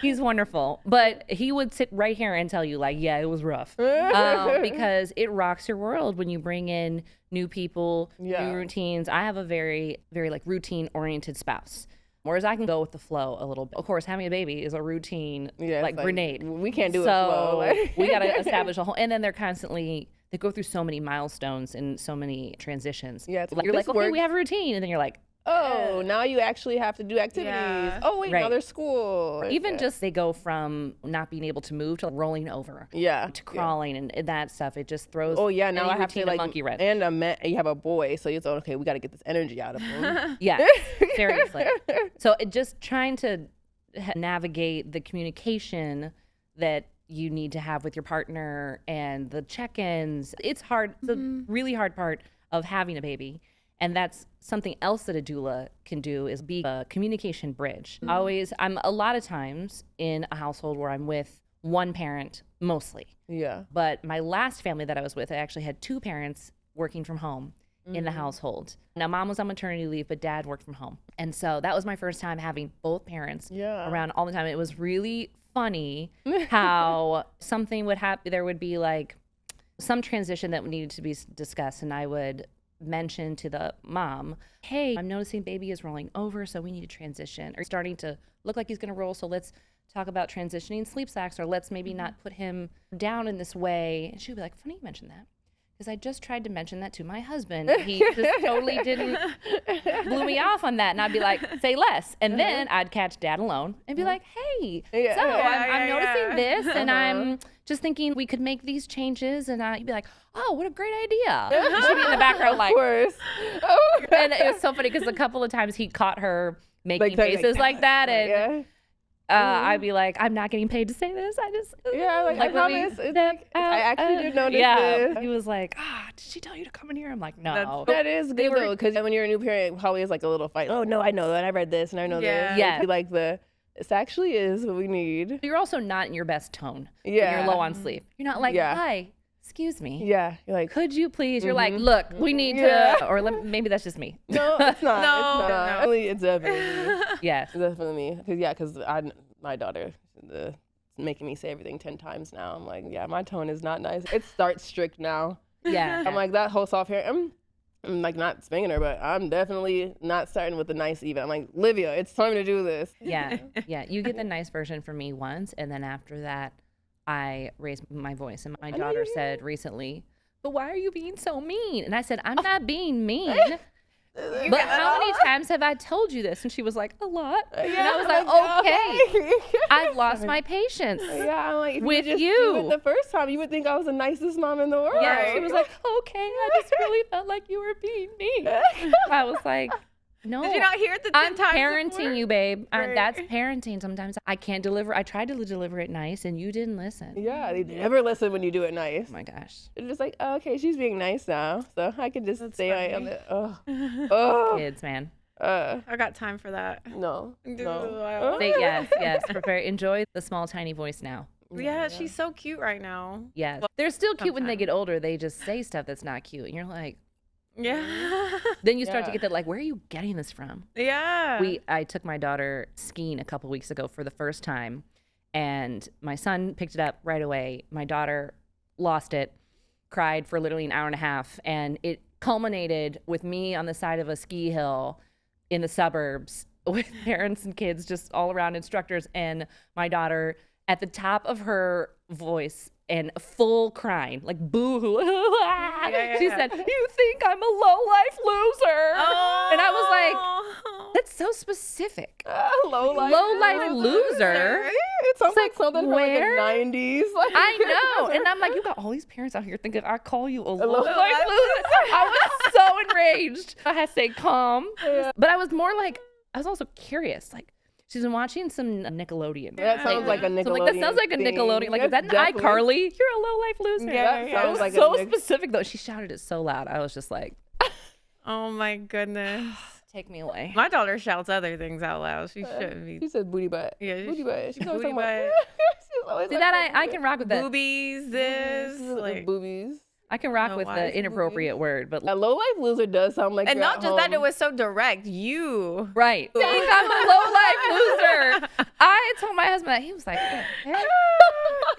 He's wonderful. But he would sit right here and tell you, like, yeah, it was rough. Because it rocks your world when you bring in new people, new routines. I have a very, very, like, routine-oriented spouse. Whereas I can go with the flow a little bit. Of course, having a baby is a routine, like grenade. We can't do it so slow. we got to establish a whole, and then they're they go through so many milestones and so many transitions. Yeah, it's Like, like, you're like, this okay, we works. have a routine. And then you're like, Oh, now you actually have to do activities. Yeah. Oh, wait, now Right. there's school. even just they go from not being able to move to rolling over yeah. to crawling and that stuff. It just throws Oh, yeah, now any I have to routine a like, monkey wrench. and you have a boy, so it's okay, we got to get this energy out of him. Yeah, seriously. So it just trying to navigate the communication that you need to have with your partner and the check-ins. It's hard. The really hard part of having a baby. And that's something else that a doula can do is be a communication bridge. I'm a lot of times in a household where I'm with one parent mostly. Yeah. But my last family that I was with, I actually had two parents working from home in the household. Now, mom was on maternity leave, but dad worked from home. And so that was my first time having both parents around all the time. It was really funny how something would happen. There would be like some transition that needed to be discussed, and I would mention to the mom, hey, I'm noticing baby is rolling over, so we need to transition, or starting to look like he's going to roll, so let's talk about transitioning sleep sacks, or let's maybe not put him down in this way. And she'd be like, funny you mentioned that, because I just tried to mention that to my husband. He just totally didn't blew me off on that. And I'd be like, say less. And then I'd catch dad alone and be like, hey, Yeah. so Yeah, I'm noticing this, and I'm just thinking we could make these changes. And I'd be like, oh, what a great idea. And she'd be in the background like, Of course. Oh. and it was so funny because a couple of times he caught her making Like, faces like that. And yeah. I'd be like, I'm not getting paid to say this. I just, Yeah, like, I let me promise. It's step like, I actually out. did notice Yeah. this. He was like, did she tell you to come in here? I'm like, no. That is They good were- though, because when you're a new parent, it probably is like a little fight. Oh no, I know that. I read this and I know Yeah. this. Yeah. It's like this actually is what we need. You're also not in your best tone. When Yeah. you're low on sleep. You're not like, Yeah. hi, excuse me. Yeah. You're like, Could you please? You're like, look, we need Yeah. to, or maybe that's just me. no, it's not. No, it's not. no. Really, it's definitely me. Yes. It's definitely me. Because my daughter, making me say everything 10 times now. I'm like, yeah, my tone is not nice. It starts strict now. Yeah. I'm like, that whole soft hair, I'm like not spanking her, but I'm definitely not starting with the nice even. I'm like, Livia, it's time to do this. Yeah. Yeah. You get the nice version from me once, and then after that, I raised my voice. And my know daughter you said recently, but why are you being so mean? And I said, I'm not being mean. But how many times have I told you this? And she was like, a lot. And I was like, okay, I've lost my patience. Yeah, I'm like, if With you just you. do it the first time, you would think I was the nicest mom in the world. Yeah, she was like, okay, I just really felt like you were being mean. I was like, no. Did you not hear it the 10 I'm times parenting before? you, babe. Right. That's parenting. Sometimes I can't deliver. I tried to deliver it nice, and you didn't listen. Yeah, they never listen when you do it nice. Oh my gosh. They're just like, oh, okay, she's being nice now, so I can just stay funny. on it. Oh, Kids, man. I got time for that. no. Say yes. Prepare. Enjoy the small, tiny voice now. Yeah, she's so cute right now. Yes. They're still cute when they sometimes. get older. They just say stuff that's not cute. And you're like, Yeah. then you start to Yeah. get that, like, where are you getting this from? Yeah. I took my daughter skiing a couple weeks ago for the first time, and my son picked it up right away. My daughter lost it, cried for literally an hour and a half, and it culminated with me on the side of a ski hill in the suburbs with parents and kids just all around, instructors, and my daughter at the top of her voice and full crying, like boo-hoo. She said, you think I'm a low-life loser? Oh. And I was like, that's so specific. Low-life loser. It sounds like like, something where? from like the 90s. Like, I know. And I'm like, you got all these parents out here thinking I call you a low-life low-life loser. I was so enraged. I had to stay calm. But I was more like, I was also curious. Like, she's been watching some Nickelodeon. That sounds like a Nickelodeon. So I'm like, that sounds like a thing. Nickelodeon. Like, is that That's an iCarly? You're a low-life loser. Yeah, It sounds was like a so Nick- specific, though. She shouted it so loud. I was just like, Oh my goodness. take me away. My daughter shouts other things out loud. She shouldn't be. She said booty butt. Yeah, Booty butt. She's always booty talking about. butt. She's always See, like, that I can rock with that. Boobies, this, like, boobies. I can rock No, with why the is it inappropriate word, but A low life loser does sound like and you're not at just that, it home. was so direct. You. right. Think I'm a low-life loser. I told my husband that. He was like, what the heck?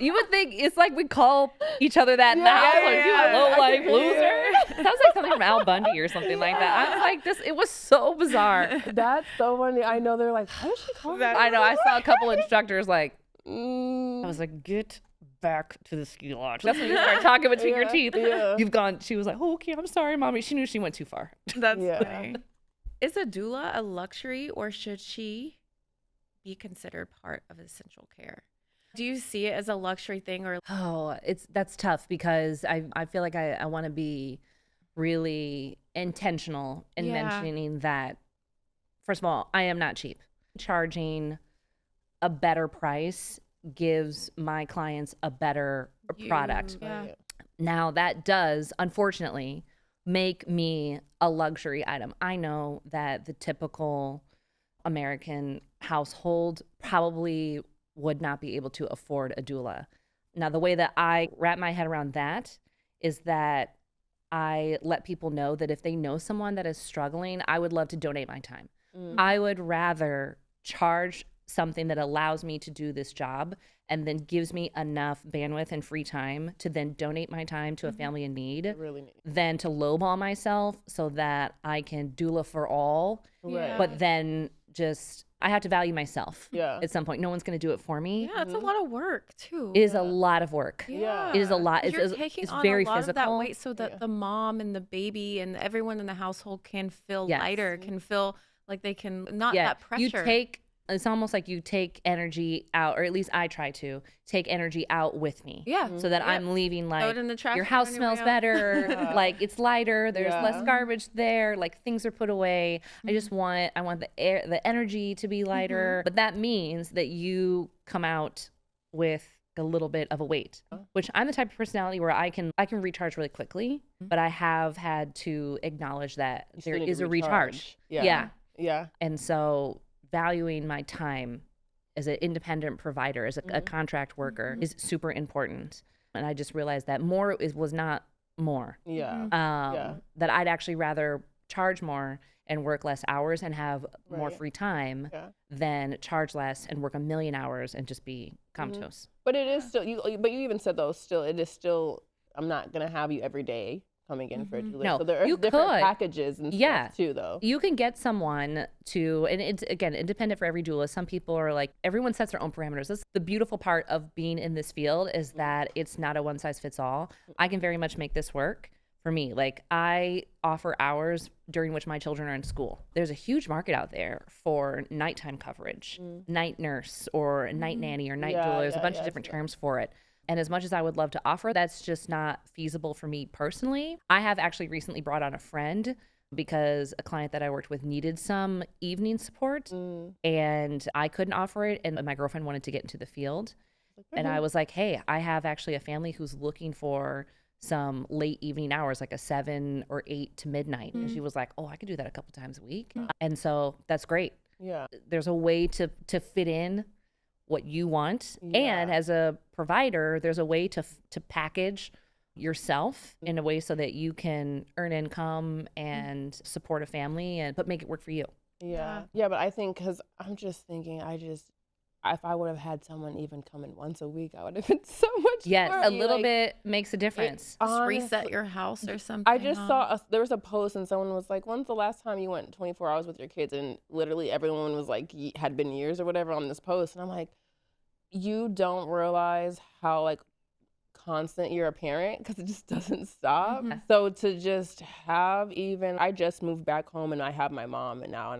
You would think it's like we call each other that in the house. Like, you yeah. a low-life I can loser? hear. Sounds like something from Al Bundy or something like that. I was like, this. It was so bizarre. That's so funny. I know they're like, how does she call me? That- I know. I saw a couple instructors like, I Mm, was like, get back to the ski lodge. That's when you start talking between your teeth. Yeah. You've gone, she was like, oh, okay, I'm sorry, mommy. She knew she went too far. That's Yeah. funny. Is a doula a luxury, or should she be considered part of essential care? Do you see it as a luxury thing, or Oh, that's tough because I feel like I want to be really intentional in Yeah. mentioning that, first of all, I am not cheap. Charging a better price gives my clients a better product. Yeah. Now, that does, unfortunately, make me a luxury item. I know that the typical American household probably would not be able to afford a doula. Now, the way that I wrap my head around that is that I let people know that if they know someone that is struggling, I would love to donate my time. I would rather charge something that allows me to do this job and then gives me enough bandwidth and free time to then donate my time to a family in need Really neat. than to lowball myself so that I can doula for all. Right. But then just, I have to value myself Yeah. at some point. No one's going to do it for me. yeah, it's a lot of work too. It is a lot of work. Yeah. It is a lot. You're It's taking it's on very a lot physical. of that weight so that Yeah. the mom and the baby and everyone in the household can feel Yes. lighter, can feel like they can not Yeah, that pressure. you take, it's almost like you take energy out, or at least I try to take energy out with me. Yeah. So that Yep. I'm leaving Throw like, it in the trash your can house on your smells way out. better, Yeah. like it's lighter, there's Yeah. less garbage there, like things are put away. Mm-hmm. I want the energy to be lighter. But that means that you come out with a little bit of a weight, which I'm the type of personality where I can recharge really quickly, but I have had to acknowledge that You still there need to is a recharge. Yeah. Yeah. And so valuing my time as an independent provider, as a Mm-hmm. contract worker is super important. And I just realized that more was not more. Yeah. Um, That I'd actually rather charge more and work less hours and have more Right. free time Yeah. than charge less and work a million hours and just be comatose. But it is still but you even said though still it is still I'm not gonna have you every day coming in for a doula. No, so there are you different could. packages and Yeah. stuff too though. You can get someone to, and it's again independent for every doula. Some people are like, everyone sets their own parameters. That's the beautiful part of being in this field, is that it's not a one size fits all. I can very much make this work for me. Like, I offer hours during which my children are in school. There's a huge market out there for nighttime coverage, night nurse or night nanny or night Yeah, doula. There's a yeah, bunch of yeah, different yeah. terms for it. And as much as I would love to offer, that's just not feasible for me personally. I have actually recently brought on a friend because a client that I worked with needed some evening support and I couldn't offer it. And my girlfriend wanted to get into the field. And I was like, hey, I have actually a family who's looking for some late evening hours, like a 7 or 8 to midnight. And she was like, oh, I could do that a couple times a week. And so that's great. Yeah. There's a way to fit in what you want. And Yeah. as a provider, there's a way to package yourself in a way so that you can earn income and support a family but make it work for you. Yeah. Yeah, but I think because I'm just thinking, if I would have had someone even come in once a week, I would have been so much Yes, more. a little bit makes a difference. Just Honestly, reset your house or something. I just saw there was a post and someone was like, when's the last time you went 24 hours with your kids? And literally everyone was like, had been years or whatever on this post. And I'm like, you don't realize how like constant you're a parent because it just doesn't stop. So to just have I just moved back home and I have my mom and I'm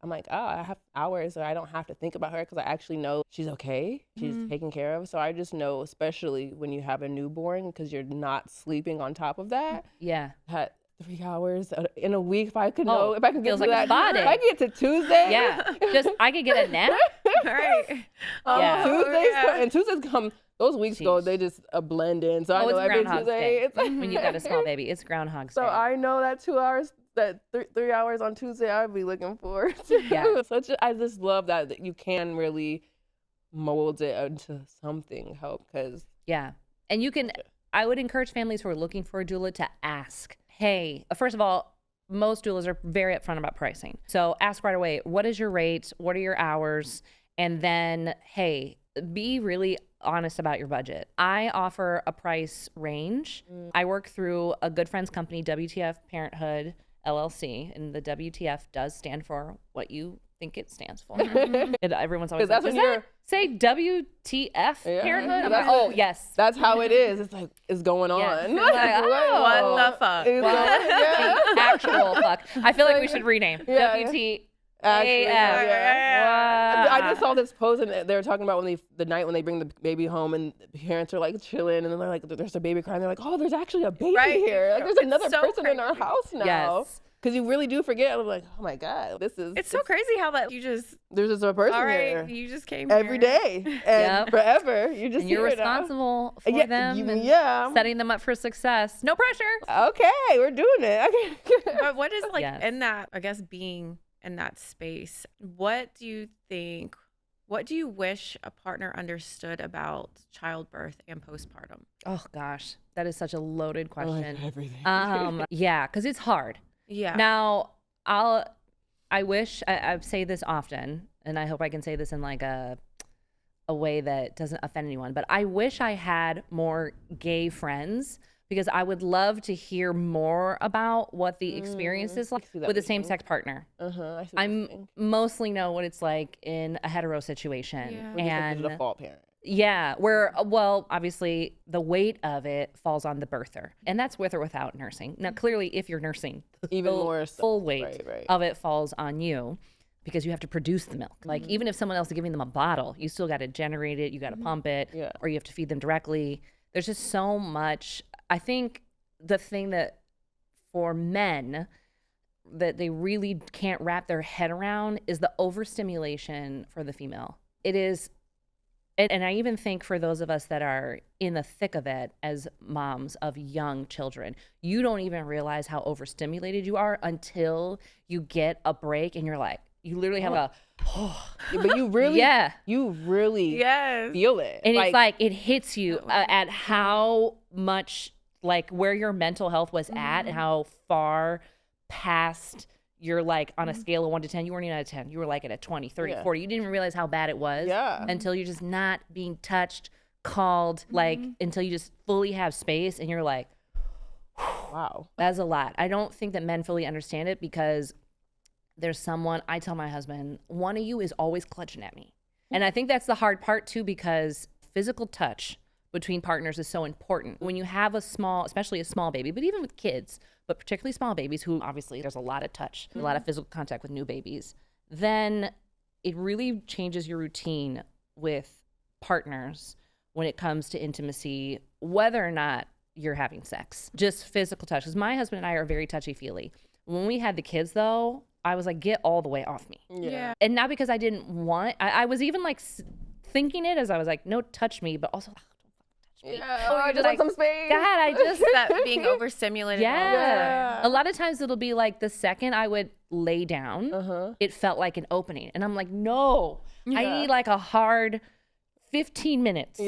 like, oh, I have hours so I don't have to think about her because I actually know she's okay. She's taken care of. So I just know, especially when you have a newborn, because you're not sleeping on top of that. Yeah. Had 3 hours in a week if I could Oh, get feels to like a that. spa day. If I could get to Tuesday. Yeah. Just, I could get a nap. right. Yeah. Tuesdays and Tuesdays come. Those weeks go, Jeez. they just blend in. So I Oh, know it's every Groundhog's Tuesday. Day. It's like, When you got a small baby, it's Groundhog's so Day. I know that 2 hours, that 3 hours on Tuesday, I would be looking forward to. Yeah. I just love that you can really mold it into something help because Yeah. And I would encourage families who are looking for a doula to ask, hey, first of all, most doulas are very upfront about pricing. So ask right away, what is your rate? What are your hours? And then, hey, be really honest about your budget. I offer a price range. I work through a good friend's company, WTF Parenthood LLC, and the WTF does stand for what you think it stands for. And everyone's always 'Cause that's like, when does that say WTF parenthood? I'm like, oh, yes. That's how it is. It's like, it's going Yes. on. Like, oh, What the fuck? actual fuck. I feel like we should rename. Yeah, WTF. Actually, yeah. Wow. I just saw this post and they were talking about the night when they bring the baby home and the parents are like chilling and then they're like, there's a baby crying. They're like, oh, there's actually a baby here. Like there's another so person in our crazy. house now. Yes. Because you really do forget. I'm like, oh my God, It's so crazy how that you just, there's just a person all here right, you just came every here. day and forever. You just And you're here now. responsible for Yeah, them and yeah. setting them up for success. No pressure. Okay, we're doing it. Okay. But what is like Yes. in that, I guess, being in that space, what do you wish a partner understood about childbirth and postpartum? Oh gosh, that is such a loaded question. Everything. Yeah, because it's hard. Yeah. Now, I wish I say this often, and I hope I can say this in like a way that doesn't offend anyone. But I wish I had more gay friends because I would love to hear more about what the experience is like see that with a what you mean. same-sex partner. I see I'm mostly know what it's like in a hetero situation, Yeah. and the default parent. yeah, where, well, obviously the weight of it falls on the birther, and that's with or without nursing. Now, clearly, if you're nursing, Even the more so. full weight Right. of it falls on you because you have to produce the milk. Like, Mm-hmm. even if someone else is giving them a bottle, you still got to generate it, you got to pump it, Yeah. or you have to feed them directly. There's just so much. I think the thing that for men that they really can't wrap their head around is the overstimulation for the female. It is. And I even think for those of us that are in the thick of it as moms of young children, you don't even realize how overstimulated you are until you get a break and you're like, you literally have a, But you really, you really Yes. feel it. and it's like it hits you at how much, like where your mental health was at and how far past you're like on a scale of 1 to 10, you weren't even at a 10. You were like at a 20, 30, 40. You didn't even realize how bad it was until you're just not being touched, called, like until you just fully have space and you're like, wow. that's a lot. I don't think that men fully understand it because there's someone, I tell my husband, one of you is always clutching at me. And I think that's the hard part too, because physical touch between partners is so important. When you have a small, especially a small baby, but even with kids, but particularly small babies who obviously there's a lot of touch, a lot of physical contact with new babies, then it really changes your routine with partners when it comes to intimacy, whether or not you're having sex. Just physical touch. Because my husband and I are very touchy-feely. When we had the kids though, I was like, get all the way off me. Yeah. And not because I didn't want, I was even like thinking it as I was like, no, touch me, but also, Yeah. Oh, I you're just like, want some space. God, I just, That being overstimulated. all the time. yeah. A lot of times it'll be like the second I would lay down, it felt like an opening. And I'm like, no, I need like a hard 15 mints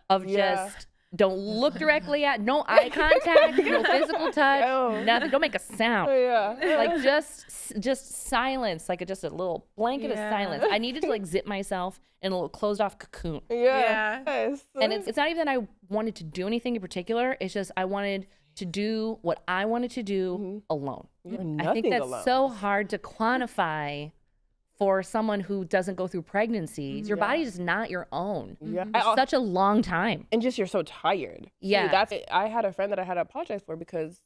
of just don't look directly at, no eye contact, no physical touch, nothing. Don't make a sound. Like just silence, like just a little blanket of silence. I needed to like zip myself in a little closed off cocoon. Yeah. Yes. And it's not even that I wanted to do anything in particular. It's just I wanted to do what I wanted to do alone. I think that's so hard to quantify for someone who doesn't go through pregnancies. Your body is not your own. For such a long time. And just you're so tired. Yeah. See, that's it. I had a friend that I had to apologize for because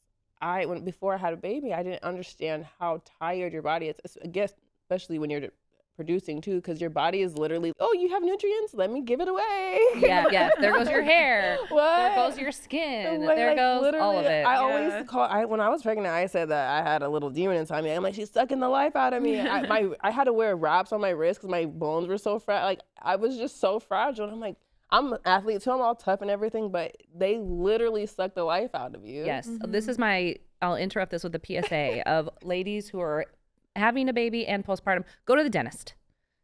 before I had a baby, I didn't understand how tired your body is. I guess especially when you're producing too, because your body is literally, oh, you have nutrients, let me give it away. Yeah. There goes your hair. There goes your skin. There goes all of it. I always when I was pregnant, I said that I had a little demon inside me. I'm like, she's sucking the life out of me. I had to wear wraps on my wrist because my bones were so fragile. Like I was just so fragile. And I'm like, I'm an athlete too. I'm all tough and everything, but they literally suck the life out of you. Yes. This is I'll interrupt this with a PSA of ladies who are having a baby and postpartum. Go to the dentist,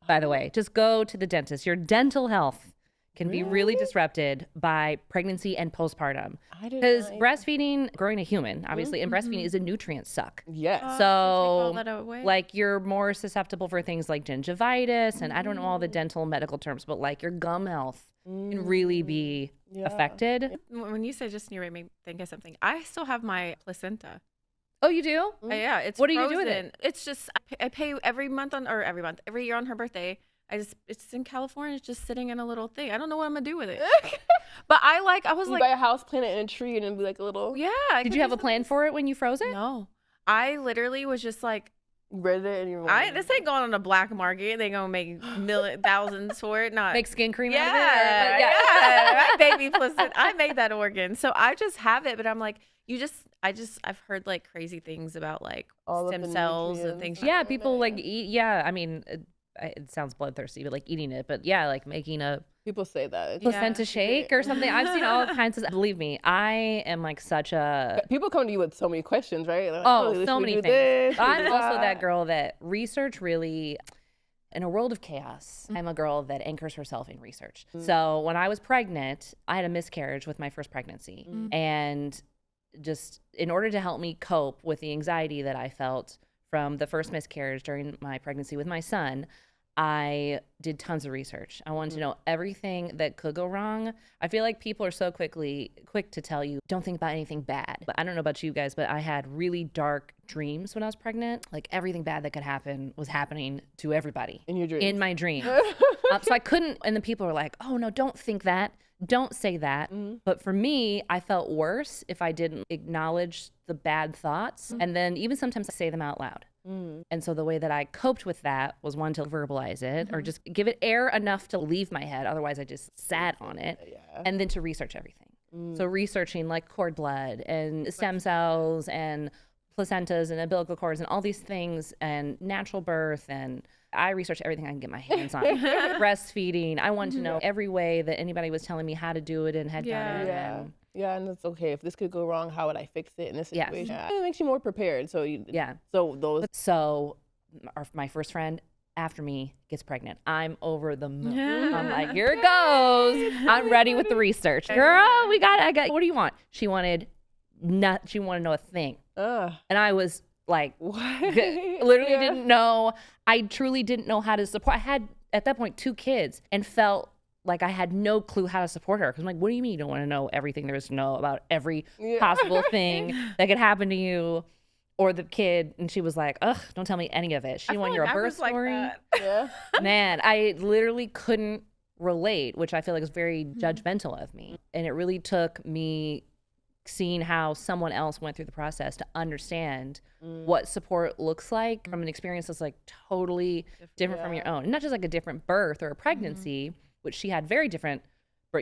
by the way. Just go to the dentist. Your dental health can be really disrupted by pregnancy and postpartum. Because breastfeeding, growing a human, obviously, and breastfeeding is a nutrient suck. Yes. So, all that away. like, you're more susceptible for things like gingivitis, and I don't know all the dental medical terms, but like your gum health can really be affected. When you say just you made me think of something. I still have my placenta. Oh, you do? Yeah, it's What do you do frozen. with it? It's just I pay every year on her birthday. It's in California. It's just sitting in a little thing. I don't know what I'm gonna do with it. But I was you like, buy a house, plant it in a tree, and it'd be like a little. yeah. Did you have a plan for it when you froze it? No, I literally was just like, Read it and you. this ain't going on the black market. They gonna make thousands for it. Not Make skin cream out of it? yeah, Or- yeah. Baby placenta. I made that organ, so I just have it. But I'm like, I've heard like crazy things about like All of stem the cells and nutrients. things. Yeah, people like eat. Yeah, I mean, it sounds bloodthirsty, but like eating it. But yeah, like making a People say that. It's- placenta shake or something. I've seen all kinds of. Believe me, I am like such a. People come to you with so many questions, right? Like, Oh, should so we many do things. this? Should we I'm do also that that? girl that research really. In a world of chaos, I'm a girl that anchors herself in research. So when I was pregnant, I had a miscarriage with my first pregnancy. And just in order to help me cope with the anxiety that I felt from the first miscarriage during my pregnancy with my son, I did tons of research. I wanted to know everything that could go wrong. I feel like people are so quick to tell you, don't think about anything bad. But I don't know about you guys, but I had really dark dreams when I was pregnant. Like everything bad that could happen was happening to everybody In your dreams. in my dream. So I couldn't, and the people were like, oh no, don't think that. Don't say that. But for me, I felt worse if I didn't acknowledge the bad thoughts. And then even sometimes I say them out loud. And so the way that I coped with that was one, to verbalize it or just give it air enough to leave my head. Otherwise, I just sat on it. Yeah. And then to research everything. So researching like cord blood and stem cells and placentas and umbilical cords and all these things and natural birth. And I researched everything I can get my hands on. Breastfeeding. I wanted to know every way that anybody was telling me how to do it and had done it. Yeah. And Yeah, and it's okay. If this could go wrong, how would I fix it in this Yes. situation? It makes you more prepared. So yeah. So those. So my first friend after me gets pregnant. I'm over the moon. I'm like, here it goes. I'm ready with the research. Girl, what do you want? She wanted to know a thing. And I was like, What? literally Yeah. didn't know. I truly didn't know how to support. I had at that point 2 kids and felt like I had no clue how to support her. Because I'm like, what do you mean you don't want to know everything there is to know about every possible thing that could happen to you or the kid? And she was like, ugh, don't tell me any of it. She wanted your birth story. Yeah. Man, I literally couldn't relate, which I feel like is very judgmental of me. And it really took me seeing how someone else went through the process to understand what support looks like from an experience that's like totally different from your own. And not just like a different birth or a pregnancy, which she had very different.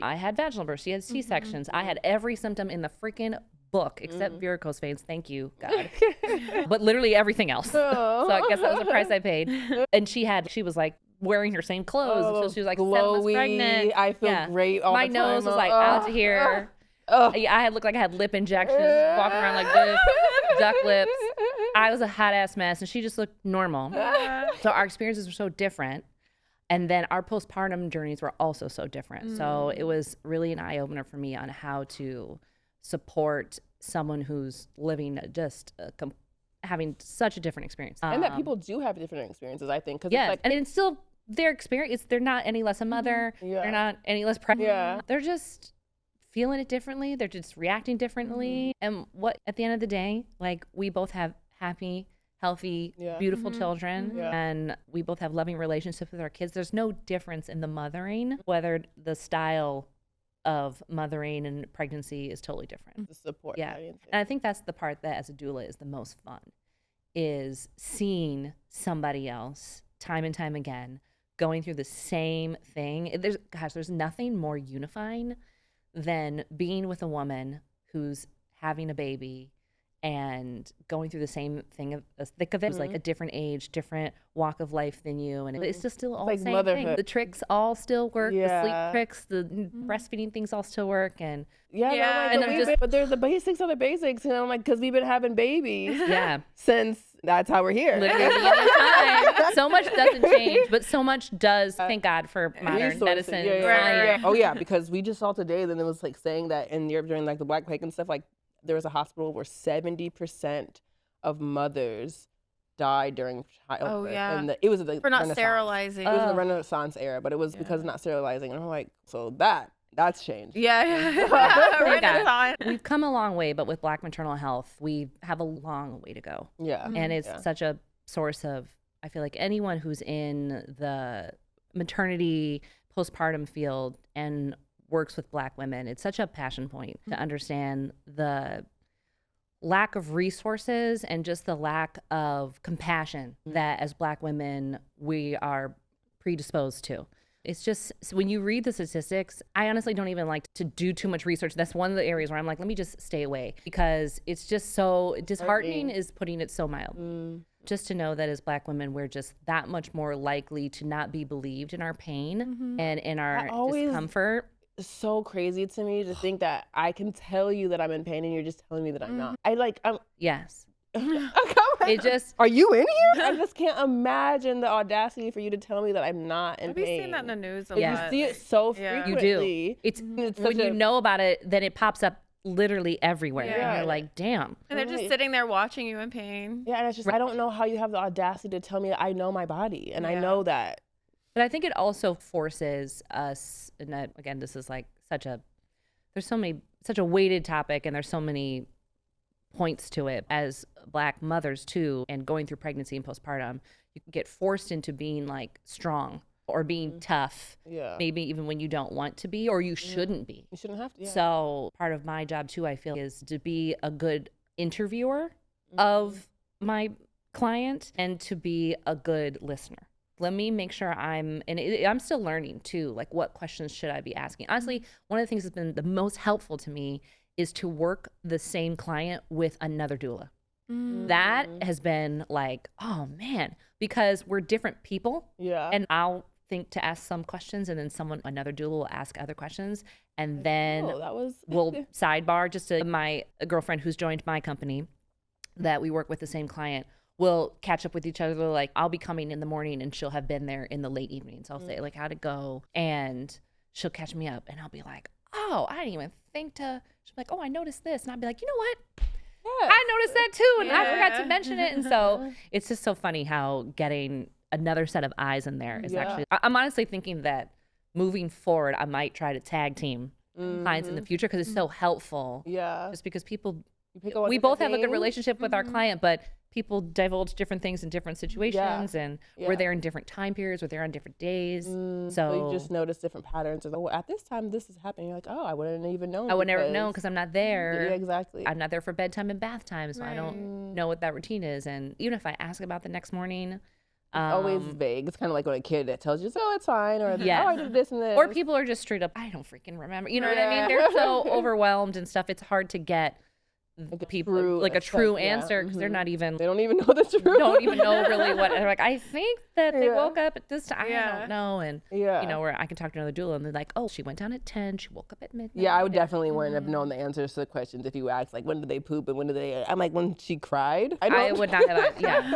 I had vaginal birth, she had C-sections. I had every symptom in the freaking book except varicose veins. Thank you, God. But literally everything else. So I guess that was the price I paid. And she was like wearing her same clothes until she was like 7 months glowy. pregnant. I feel great all My the time. nose was like out to here. I had looked like I had lip injections, walking around like this, duck lips. I was a hot ass mess, and she just looked normal. So our experiences were so different. And then our postpartum journeys were also so different. So it was really an eye opener for me on how to support someone who's living just having such a different experience. And that people do have different experiences, I think. Cause Yeah, it's like, and it's still their experience. They're not any less a mother. Yeah. They're not any less pregnant. Yeah. They're just feeling it differently. They're just reacting differently. And what, at the end of the day, like we both have happy, healthy, beautiful children, and we both have loving relationships with our kids. There's no difference in the mothering, whether the style of mothering and pregnancy is totally different. the support. Yeah. I mean, And I think that's the part that as a doula is the most fun, is seeing somebody else time and time again going through the same thing. There's nothing more unifying than being with a woman who's having a baby and going through the same thing of thick of it. It's like a different age, different walk of life than you, and it's just still all like the same thing. motherhood. The tricks all still work. The sleep Yeah. tricks, the breastfeeding things all still work, and Yeah, Yeah, and and I'm but there's the basics of the basics, and I'm like, because we've been having babies yeah. since that's how we're here. Literally at the end of time. So much doesn't change, but so much does. Thank God for modern Resources. medicine. Yeah, yeah, science. yeah. Oh yeah, because we just saw today that it was like saying that in Europe during like the Black Plague and stuff, like there was a hospital where 70% of mothers died during childbirth. Oh, yeah. And it was the For not Renaissance. sterilizing. It was the Renaissance era, but it was because of not sterilizing. And I'm like, so that That's changed. Yeah. Renaissance. We've come a long way, but with Black maternal health, we have a long way to go. Yeah. And it's such a source of, I feel like anyone who's in the maternity, postpartum field and works with Black women, it's such a passion point to understand the lack of resources and just the lack of compassion that as Black women we are predisposed to. It's just, so when you read the statistics, I honestly don't even like to do too much research. That's one of the areas where I'm like, let me just stay away, because it's just so disheartening is putting it so mild. Just to know that as Black women, we're just that much more likely to not be believed in our pain and in our discomfort. So crazy to me to think that I can tell you that I'm in pain and you're just telling me that I'm not. Yes. It just, are you in here? I just can't imagine the audacity for you to tell me that I'm not in Have pain. you seen that in the news a You lot? see it so Yeah. frequently. You do. It's when you know about it, then it pops up literally everywhere. Yeah. And you're like, damn. And they're just sitting there watching you in pain. Yeah, and it's just, I don't know how you have the audacity to tell me that I know my body and I know that. But I think it also forces us, and that, again, this is like such a weighted topic, and there's so many points to it as Black mothers too, and going through pregnancy and postpartum, you can get forced into being like strong or being tough, maybe even when you don't want to be or you shouldn't be. You shouldn't have to. So part of my job too, I feel, is to be a good interviewer of my client and to be a good listener. Let me make sure I'm still learning too, like what questions should I be asking? Honestly, one of the things that's been the most helpful to me is to work the same client with another doula. That has been like, oh man, because we're different people. Yeah. And I'll think to ask some questions, and then another doula will ask other questions. And then we'll sidebar, just to my girlfriend who's joined my company that we work with the same client. We'll catch up with each other. Like, I'll be coming in the morning and she'll have been there in the late evenings. I'll say like, how'd it go? And she'll catch me up and I'll be like, oh, I didn't even think to, she'll be like, oh, I noticed this. And I'll be like, you know what? I noticed that too. And I forgot to mention it. And so it's just so funny how getting another set of eyes in there is actually, I'm honestly thinking that moving forward, I might try to tag team clients in the future, because it's so helpful. Yeah. Just because we both have a good relationship with our client, but people divulge different things in different situations, and we're there in different time periods, we're there on different days. So you just notice different patterns of, oh, at this time this is happening. You're like, oh, I wouldn't even know. I would never know because I'm not there. Yeah, exactly. I'm not there for bedtime and bath time, so I don't know what that routine is. And even if I ask about the next morning, it's always vague. It's kind of like when a kid that tells you, oh, it's fine, or oh, I did this and this. Or people are just straight up, I don't freaking remember. You know what I mean? They're so overwhelmed and stuff. It's hard to get like a true answer, because they don't even know the truth. Don't even know really what. They're like, I think that they woke up at this time. I don't know. And you know, where I can talk to another doula and they're like, oh, she went down at 10. She woke up at midnight. Yeah, I would definitely wouldn't have known the answers to the questions if you asked, like, when did they poop and when did they? I'm like, when she cried. I would not have.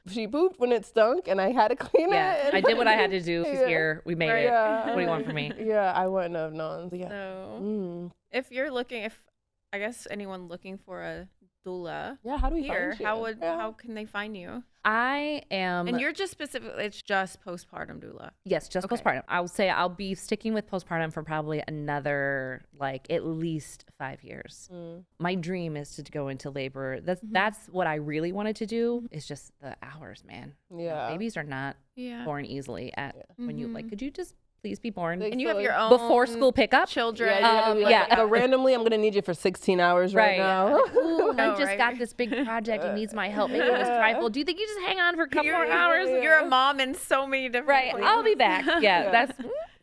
She pooped when it stunk and I had to clean it. I did what I had to do. She's here. We made it. What do you want from me? Yeah, I wouldn't have known. So if you're looking, I guess anyone looking for a doula, how do we find you? How can they find you? I am, and you're just specifically, it's just postpartum doula. Yes, just postpartum. I will say I'll be sticking with postpartum for probably another, like, at least 5 years. My dream is to go into labor. That's what I really wanted to do. It's just the hours, man. Yeah, babies are not born easily. When you like, could you just please be born, and you have your own before school pickup children. Randomly, I'm gonna need you for 16 hours right now. Ooh, I just got this big project. He needs my help making this trifle. Do you think you just hang on for a couple more hours? You're a mom in so many different places. I'll be back. That's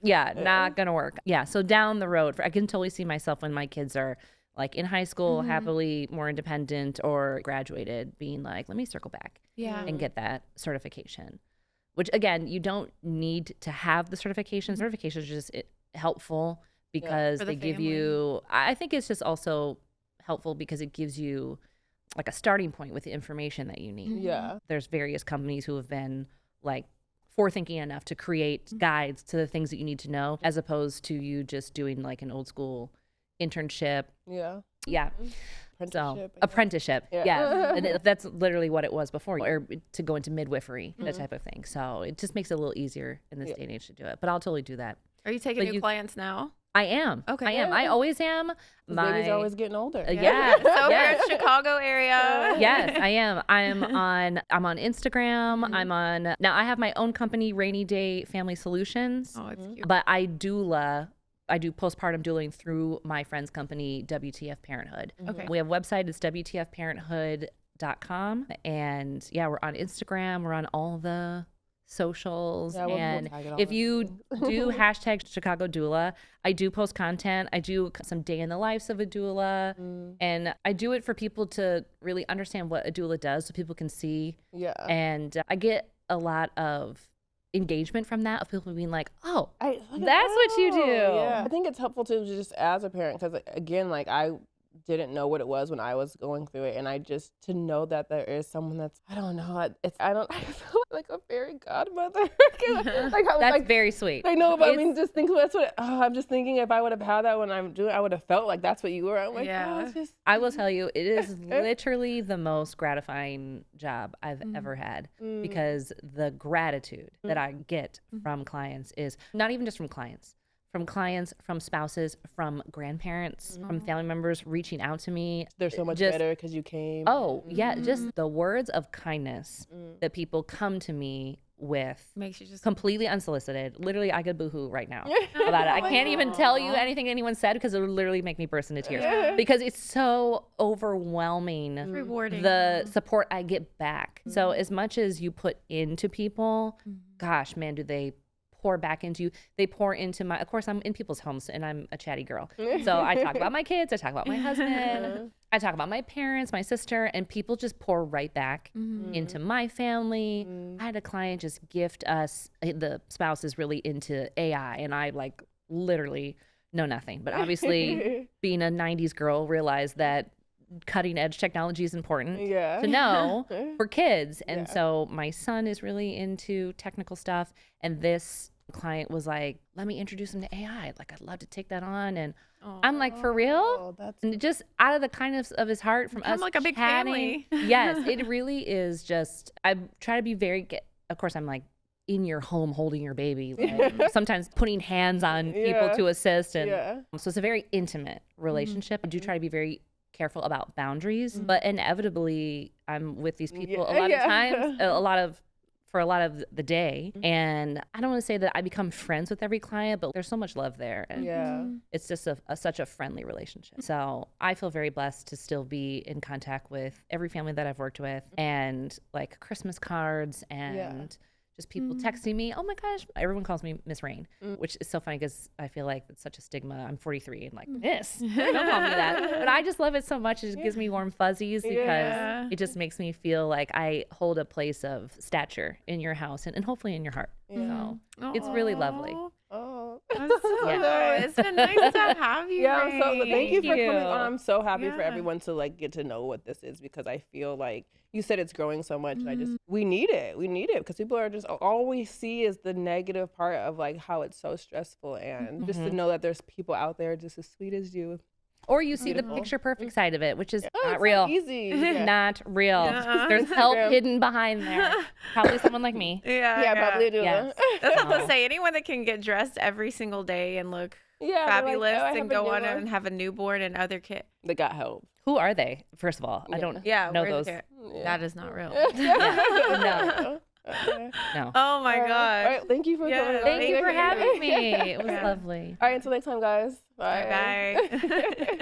not gonna work. So down the road, I can totally see myself when my kids are like in high school, happily more independent, or graduated, being like, let me circle back and get that certification. Which, again, you don't need to have the certification. Certifications are just helpful because they give you, I think it's just also helpful because it gives you like a starting point with the information that you need. Yeah. There's various companies who have been like forethinking enough to create guides to the things that you need to know, as opposed to you just doing like an old school internship. Yeah. Apprenticeship. And that's literally what it was before, or to go into midwifery, that type of thing. So it just makes it a little easier in this day and age to do it. But I'll totally do that. Are you taking new clients now? I am. Okay. I am. I always am. Babies are always getting older. Yeah. So we're in Chicago area. Yes, I am. I'm on Instagram. I'm on, now I have my own company, Rainy Day Family Solutions, Oh, it's cute. but I do postpartum douling through my friend's company, WTF Parenthood. Okay. We have a website, it's WTFparenthood.com. And yeah, we're on Instagram. We're on all the socials. Yeah, we'll and tag it all if in. you do hashtag Chicago Doula, I do post content. I do some day in the lives of a doula. And I do it for people to really understand what a doula does so people can see. Yeah. And I get a lot of engagement from that, of people being like, oh, That's what you do. Yeah. I think it's helpful too, just as a parent, because again, like I didn't know what it was when I was going through it, and I just to know that there is someone that's I feel like a fairy godmother. That's very sweet. I know, but I mean, just think that's what I'm just thinking. If I would have had that when I'm doing, I would have felt like that's what you were. I'm like, Yeah. it's just I will tell you, it is literally the most gratifying job I've ever had, because the gratitude that I get from clients is not even just from clients, from spouses, from grandparents, from family members reaching out to me. they're so much Just- better because you came. Oh, yeah, just the words of kindness that people come to me with. Makes you just Completely unsolicited. Literally, I could boohoo right now about it. I can't even tell you anything anyone said because it would literally make me burst into tears because it's so overwhelming. rewarding. The support I get back. So as much as you put into people, gosh, man, do they pour back into you. They pour into my, of course, I'm in people's homes and I'm a chatty girl. So I talk about my kids, I talk about my husband, I talk about my parents, my sister, and people just pour right back into my family. I had a client just gift us, the spouse is really into AI, and I like literally know nothing. But obviously, being a 90s girl, realized that cutting edge technology is important to know for kids. And so my son is really into technical stuff, and this client was like, let me introduce him to AI. Like, I'd love to take that on. And I'm like, for real? And just out of the kindness of his heart from us like a big chatting. family. Yes, it really is. Just, I try to be very, of course, I'm like in your home holding your baby, like sometimes putting hands on people to assist. And so it's a very intimate relationship. I do try to be very careful about boundaries, but inevitably I'm with these people a lot of times, for a lot of the day. And I don't want to say that I become friends with every client, but there's so much love there. And it's just such a friendly relationship. So I feel very blessed to still be in contact with every family that I've worked with, and like Christmas cards and just people texting me, oh my gosh, everyone calls me Miss Raine, which is so funny because I feel like it's such a stigma. I'm 43 and like, Miss, don't call me that. But I just love it so much. It gives me warm fuzzies because it just makes me feel like I hold a place of stature in your house and hopefully in your heart. So it's really lovely. Oh, That's so nice. It's been nice to have you. yeah. So thank you for Thank coming you. on. I'm so happy for Yeah. everyone to like get to know what this is, because I feel like you said it's growing so much. And we need it. We need it because people are just all we see is the negative part of like how it's so stressful, and just to know that there's people out there just as sweet as you. Or you see Beautiful. the picture perfect side of it, which is Oh, not it's real. not easy. Yeah. Not real. Yeah. There's help Instagram. hidden behind there. Probably someone like me. Yeah, probably do. Yes. That's what So- to say. Anyone that can get dressed every single day and look Yeah, they're like, fabulous "Oh, I and have a go new on one." and have a newborn and other kid. They got help. Who are they? First of all, I don't know where's those. the kid? Yeah. That is not real. No. Okay. No. Oh my All right. gosh. All right, thank you for Yeah, coming on. Thank you for having me. It was Yeah. lovely. All right, until next time, guys. Bye. Bye.